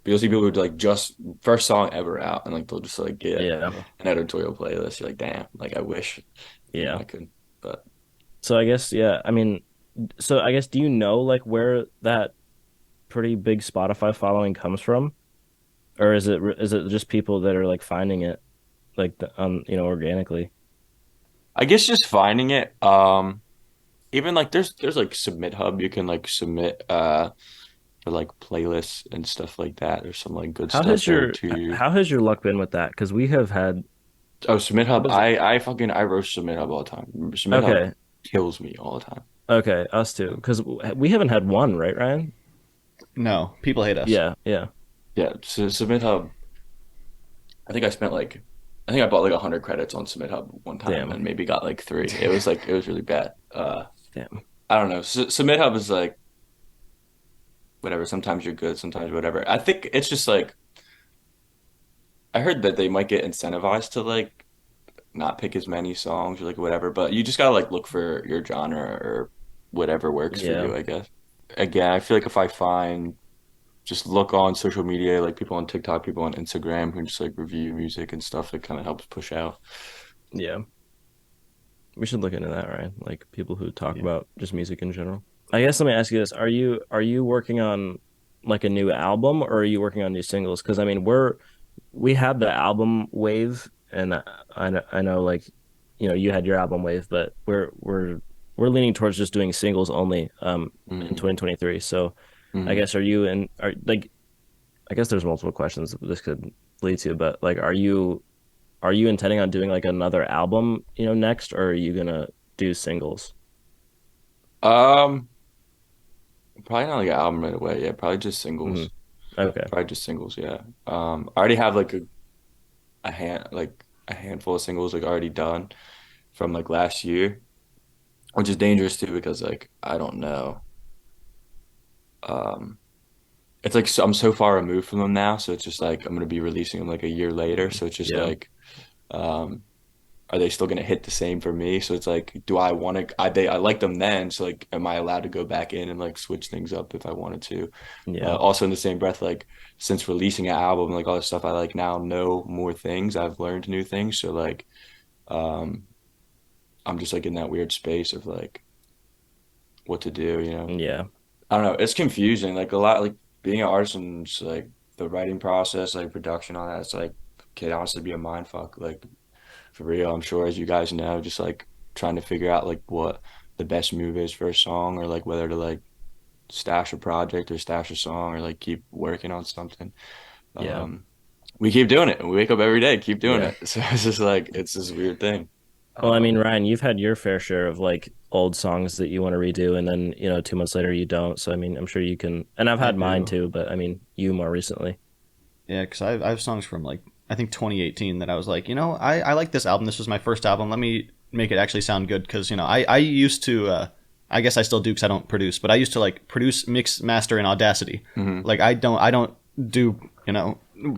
But you'll see people who like just first song ever out, and like they'll just like get yeah, an editorial playlist. You're like, damn, like I wish, yeah. I could, but. So I guess, yeah, I mean, so I guess do you know like where that pretty big Spotify following comes from, or is it just people that are like finding it like organically? I guess just finding it. Even like there's like Submit Hub. You can like submit for like playlists and stuff like that. There's some like good How stuff has there your too. how has your luck been with that? Because we have had Oh, Submit what Hub. is it? I roast Submit Hub all the time. Submit Hub Okay, kills me all the time. okay, us too. Because we haven't had one, right, Ryan? No, people hate us. Yeah, yeah, Yeah, so Submit Hub. I think I bought like 100 credits on Submit Hub one time damn, and maybe got like three. It was really bad. damn. I don't know. Submit Hub is like whatever. Sometimes you're good, sometimes whatever. I think it's just like I heard that they might get incentivized to like not pick as many songs or like whatever, but you just gotta like look for your genre or whatever works for Yeah, you, I guess. Again, I feel like if I find just look on social media, like people on TikTok, people on Instagram who just like review music and stuff, it kind of helps push out. yeah. We should look into that, Ryan. Like people who talk Yeah. about just music in general. I guess let me ask you this: Are you working on like a new album, or are you working on new singles? Because I mean, we had the album wave, and I know like you had your album wave, but we're leaning towards just doing singles only in Mm-hmm. 2023. So I Mm-hmm. guess are like I guess there's multiple questions this could lead to, but like are you intending on doing like another album, next, or are you gonna do singles? Um, Probably not like an album right away. Yeah, probably just Hmm. singles. Okay. Probably just singles. Yeah. I already have like a handful of singles like already done from like last year, which is dangerous too because like I don't know. Um, it's like I'm so far removed from them now, so it's just like I'm gonna be releasing them like a year later. So it's just Yeah. like, um, are they still gonna hit the same for me? So it's like, do I want to? I like them then, so like, am I allowed to go back in and like switch things up if I wanted to? Yeah. Also in the same breath, like since releasing an album, like all this stuff, I like now know more things. I've learned new things, so like, um, I'm just like in that weird space of like what to do, you know? Yeah. I don't know. It's confusing. Like a lot, like being an artist and just, like the writing process, like production, all that. It's like can honestly be a mind fuck. Like for real, I'm sure as you guys know, just like trying to figure out like what the best move is for a song, or like whether to like stash a project or stash a song or like keep working on something. Yeah. Um, we keep doing it. We wake up every day, keep doing Yeah. it. So it's just like it's this weird thing. Well, I mean, Um, Ryan, you've had your fair share of like old songs that you want to redo, and then, 2 months later you don't. So, I mean, I'm sure you can, and I've I had mine do. too, but I mean, you more recently. Yeah, because I have songs from like I think 2018 that I was like, I like this album. This was my first album. Let me make it actually sound good because I used to. I guess I still do because I don't produce, but I used to like produce, mix, master in Audacity. mhm. Like I don't do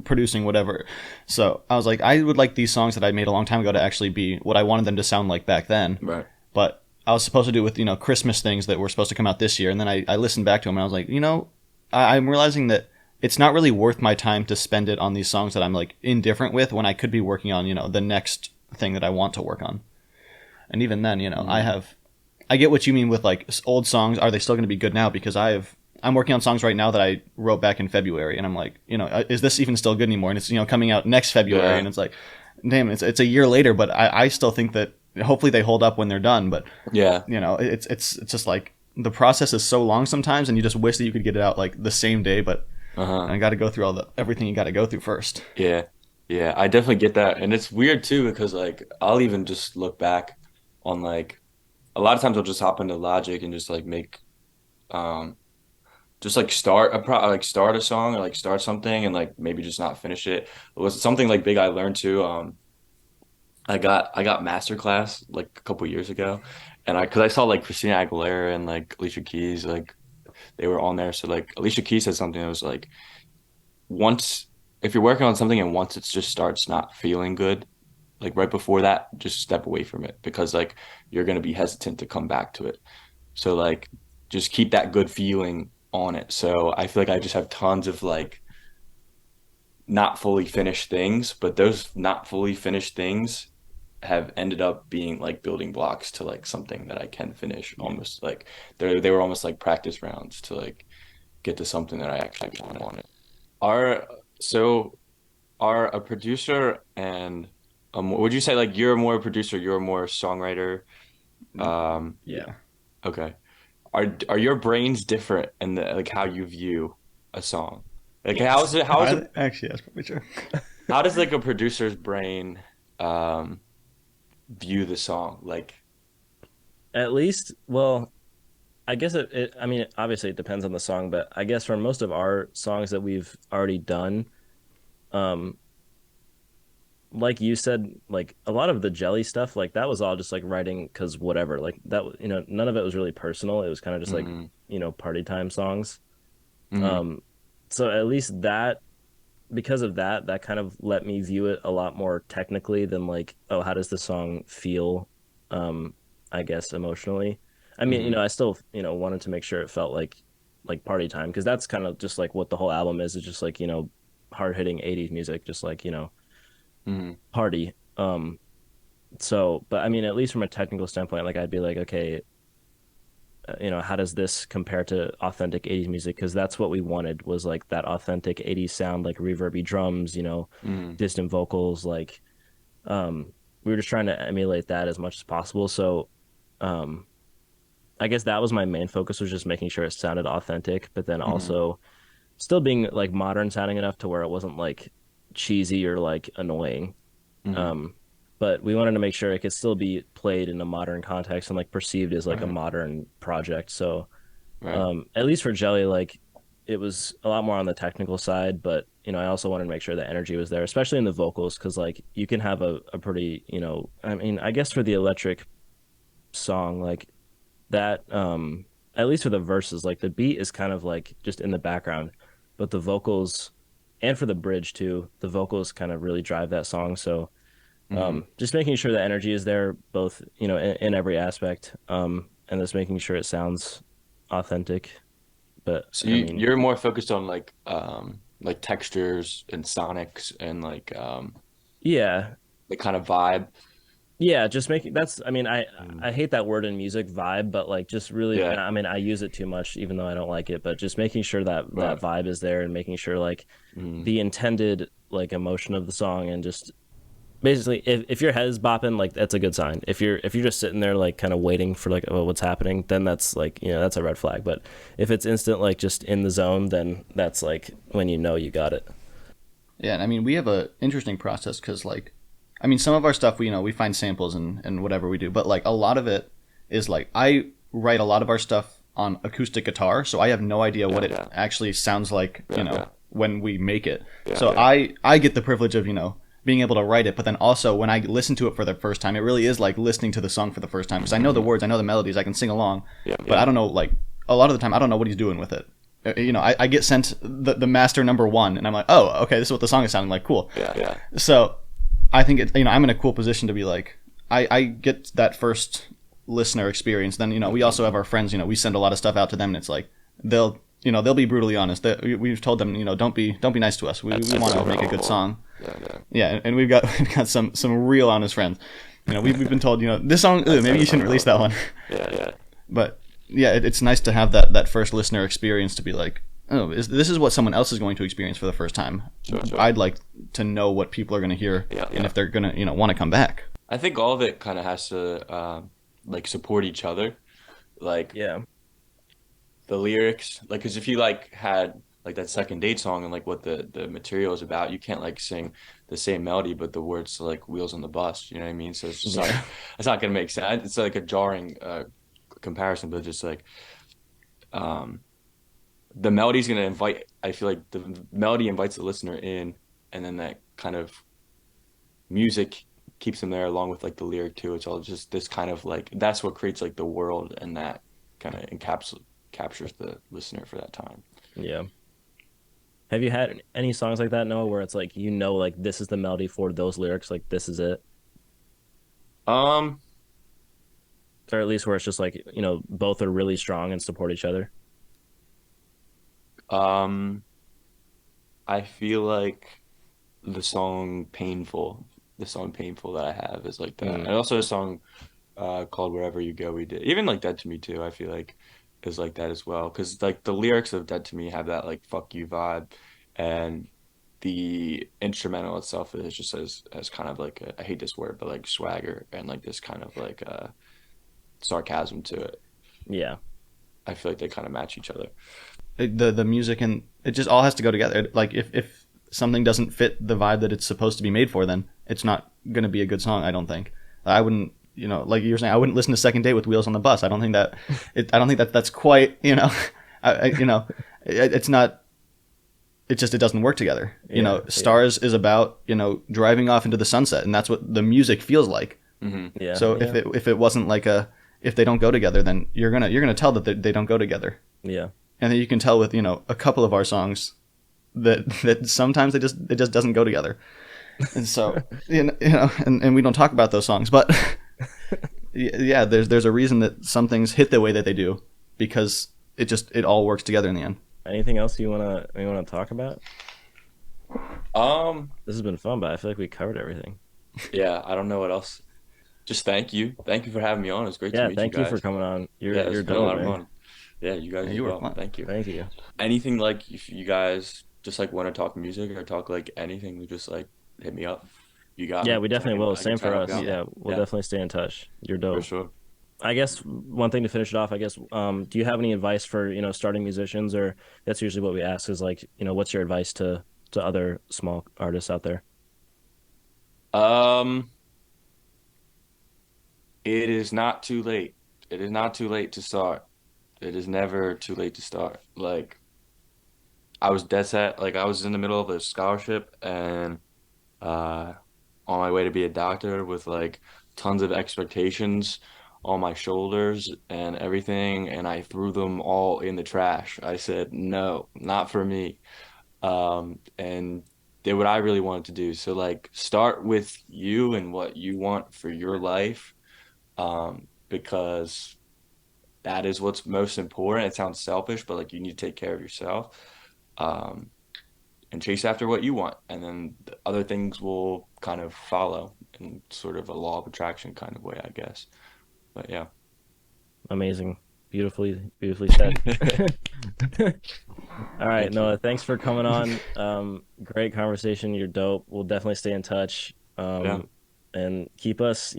producing whatever. So I was like, I would like these songs that I made a long time ago to actually be what I wanted them to sound like back then. Right. But I was supposed to do it with Christmas things that were supposed to come out this year, and then I listened back to them and I was like, I'm realizing that it's not really worth my time to spend it on these songs that I'm like indifferent with when I could be working on the next thing that I want to work on. And even then, Mhm. I get what you mean with like old songs. Are they still going to be good now? Because I'm working on songs right now that I wrote back in February, and I'm like, is this even still good anymore? And it's coming out next February, Yeah. and it's like, damn, it's a year later, but I still think that hopefully they hold up when they're done. But Yeah. it's just like the process is so long sometimes, and you just wish that you could get it out like the same day, but Uh-huh. I got to go through everything you got to go through first. Yeah. Yeah. I definitely get that. And it's weird too because like I'll even just look back on like a lot of times I'll just hop into Logic and just like make um just like start a song or like start something and like maybe just not finish it. It was something like big I learned too. I got Masterclass like a couple years ago, and I because I saw like Christina Aguilera and like Alicia Keys like they were on there. So like Alicia Keys said something that was like once if you're working on something and once it just starts not feeling good, like right before that, just step away from it because like you're gonna be hesitant to come back to it. So like just keep that good feeling on it. So I feel like I just have tons of like not fully finished things, but those not fully finished things have ended up being like building blocks to like something that I can finish Yeah. almost like they were almost like practice rounds to like get to something that I actually wanted. Are so are a producer and would you say like you're more a producer, you're more a songwriter? Um, Yeah. Yeah. okay. Are your brains different in the like how you view a song? Like Actually, that's probably true. how does like a producer's brain um view the song? Like At least, well, I guess I mean, obviously it depends on the song, but I guess for most of our songs that we've already done, um, like you said, like a lot of the jelly stuff, like that was all just like writing because whatever, like that, none of it was really personal. It was kind of just like, mm, party time songs. mm, Um, so at least that, because of that, that kind of let me view it a lot more technically than like, oh, how does the song feel? I guess emotionally. I mean, mm, I still, wanted to make sure it felt like party time because that's kind of just like what the whole album is. It's just like, hard hitting 80s music, just like, mm, party. So, but I mean, at least from a technical standpoint, like I'd be like, okay, how does this compare to authentic 80s music? Because that's what we wanted was like that authentic 80s sound, like reverby drums, mm, distant vocals, like we were just trying to emulate that as much as possible. So um I guess that was my main focus was just making sure it sounded authentic, but then mm, also still being like modern sounding enough to where it wasn't like cheesy or like annoying. Hmm. But we wanted to make sure it could still be played in a modern context and like perceived as like a Right. modern project. So Right. at least for Jelly, like it was a lot more on the technical side, but I also wanted to make sure the energy was there, especially in the vocals, because like you can have a pretty, I mean, I guess for the electric song, like that, at least for the verses, like the beat is kind of like just in the background, but the vocals and for the bridge too, the vocals kind of really drive that song. So Hmm. just making sure the energy is there, both, in every aspect, and just making sure it sounds authentic. But So I mean, you're more focused on like textures and sonics and yeah, the kind of vibe. yeah, just making that's. I mean, I Mm. I hate that word in music, vibe, but like just really, Yeah. and I mean, I use it too much, even though I don't like it. But just making sure that that Right. vibe is there, and making sure like Mm. the intended like emotion of the song, and just basically, if your head is bopping, like that's a good sign. If you're just sitting there like kind of waiting for like, oh, what's happening, then that's like, that's a red flag. But if it's instant, like just in the zone, then that's like when you got it. Yeah, and I mean, we have a interesting process because, like, I mean, some of our stuff we find samples and whatever we do, but like a lot of it is like I write a lot of our stuff on acoustic guitar, so I have no idea what Yeah. it Yeah. actually sounds like, Yeah. Yeah. when we make it. Yeah. So Yeah. I get the privilege of being able to write it, but then also when I listen to it for the first time, it really is like listening to the song for the first time because I know the Hmm. words, I know the melodies, I can sing along, Yeah. but I Yeah. don't know, like a lot of the time I don't know what he's doing with it. I get sent the master number one, and I'm like, oh, okay, this is what the song is sounding like. Cool. Yeah. Yeah. So I think I'm in a cool position to be like, I get that first listener experience. Then we also have our friends. We send a lot of stuff out to them, and it's like they'll be brutally honest. We've told them, don't be nice to us. We That's want to so make a good helpful. song. Yeah. Yeah. Yeah, and we've got some real honest friends. We've been told, this song, That's maybe so you shouldn't release that one. Yeah. Yeah. But yeah, it's nice to have that first listener experience to be like, oh, this is what someone else is going to experience for the first time. Sure. Sure. I'd like to know what people are going to hear Yeah. and Yeah. if they're going to want to come back. I think all of it kind of has to like support each other. Like Yeah, the lyrics, like because if you like had like that second date song and like what the material is about, you can't like sing the same melody but the words to like wheels on the bus, you know what I mean? So it's just not yeah, it's not gonna make sense. It's like a jarring comparison, but just like um the melody's gonna invite, I feel like the melody invites the listener in, and then that kind of music keeps them there along with like the lyric too. It's all just this kind of like that's what creates like the world, and that kind of captures the listener for that time. yeah. Have you had any songs like that, Noah, where it's like like this is the melody for those lyrics, like this is it, Um, or at least where it's just like both are really strong and support each other. um, I feel like the song Painful that I have is like that. Mm, And also a song called Wherever You Go We Did. Even like Dead to Me too, I feel like is like that as well. Because like the lyrics of Dead to Me have that like fuck you vibe, and the instrumental itself is just as kind of like I hate this word, but like swagger and like this kind of like sarcasm to it. yeah, I feel like they kind of match each other. The music and it just all has to go together. Like if something doesn't fit the vibe that it's supposed to be made for, then it's not going to be a good song. I don't think. I wouldn't. Like you were saying, I wouldn't listen to Second Date with Wheels on the Bus. I don't think that. I don't think that's quite. It's not. It doesn't work together. yeah, yeah, Stars is about driving off into the sunset, and that's what the music feels like. Hmm. yeah, So yeah, if it wasn't like if they don't go together, then you're gonna tell that they don't go together, yeah. and then you can tell with a couple of our songs that sometimes it just doesn't go together, and so and we don't talk about those songs, but yeah, there's a reason that some things hit the way that they do because it all works together in the end. Anything else you wanna talk about? Um, This has been fun, but I feel like we covered everything. yeah, I don't know what else. Just thank you. Thank you for having me on. It was great to Yeah, meet you thank you for guys. coming on. Yeah, You're it's been a dope, lot of man. fun. Yeah, you guys Yeah, as you were well. fun. Thank you. Thank you. Anything like if you guys just like want to talk music or talk like anything, just like hit me up. You got Yeah, me. we definitely will. I can Same try for to help you us. out. Yeah, we'll Yeah, definitely stay in touch. You're for dope. sure. I guess one thing to finish it off, I guess, do you have any advice for, starting musicians, or that's usually what we ask is like, what's your advice to other small artists out there? Um, it is not too late. It is not too late to start. It is never too late to start. Like I was dead set. Like I was in the middle of a scholarship and uh on my way to be a doctor with like tons of expectations on my shoulders and everything, and I threw them all in the trash. I said, no, not for me. And did what I really wanted to do. So like start with you and what you want for your life, because that is what's most important. It sounds selfish, but like you need to take care of yourself. Um, and chase after what you want, and then the other things will kind of follow in sort of a law of attraction kind of way, I guess. But yeah. Amazing. Beautifully said. All right, Thank you. Noah, thanks for coming on. Great conversation. You're dope. We'll definitely stay in touch. Yeah, And keep us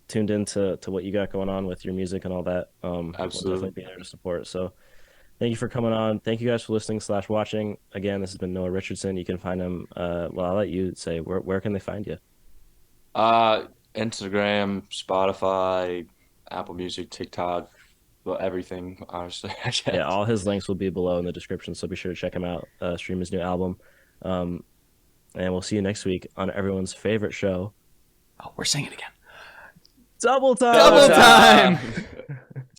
tuned into to what you got going on with your music and all that. We'll definitely absolutely. be there to support. So thank you for coming on. Thank you guys for listening slash watching. Again, this has been Noah Richardson. You can find him. Well, I'll let you say where can they find you? Uh, Instagram, Spotify, Apple Music, TikTok, well, everything, honestly, I Yeah, guess. all his links will be below in the description, so be sure to check him out. Stream his new album. Um, and we'll see you next week on everyone's favorite show, Oh, we're singing again. Double Double Double Time. time. time.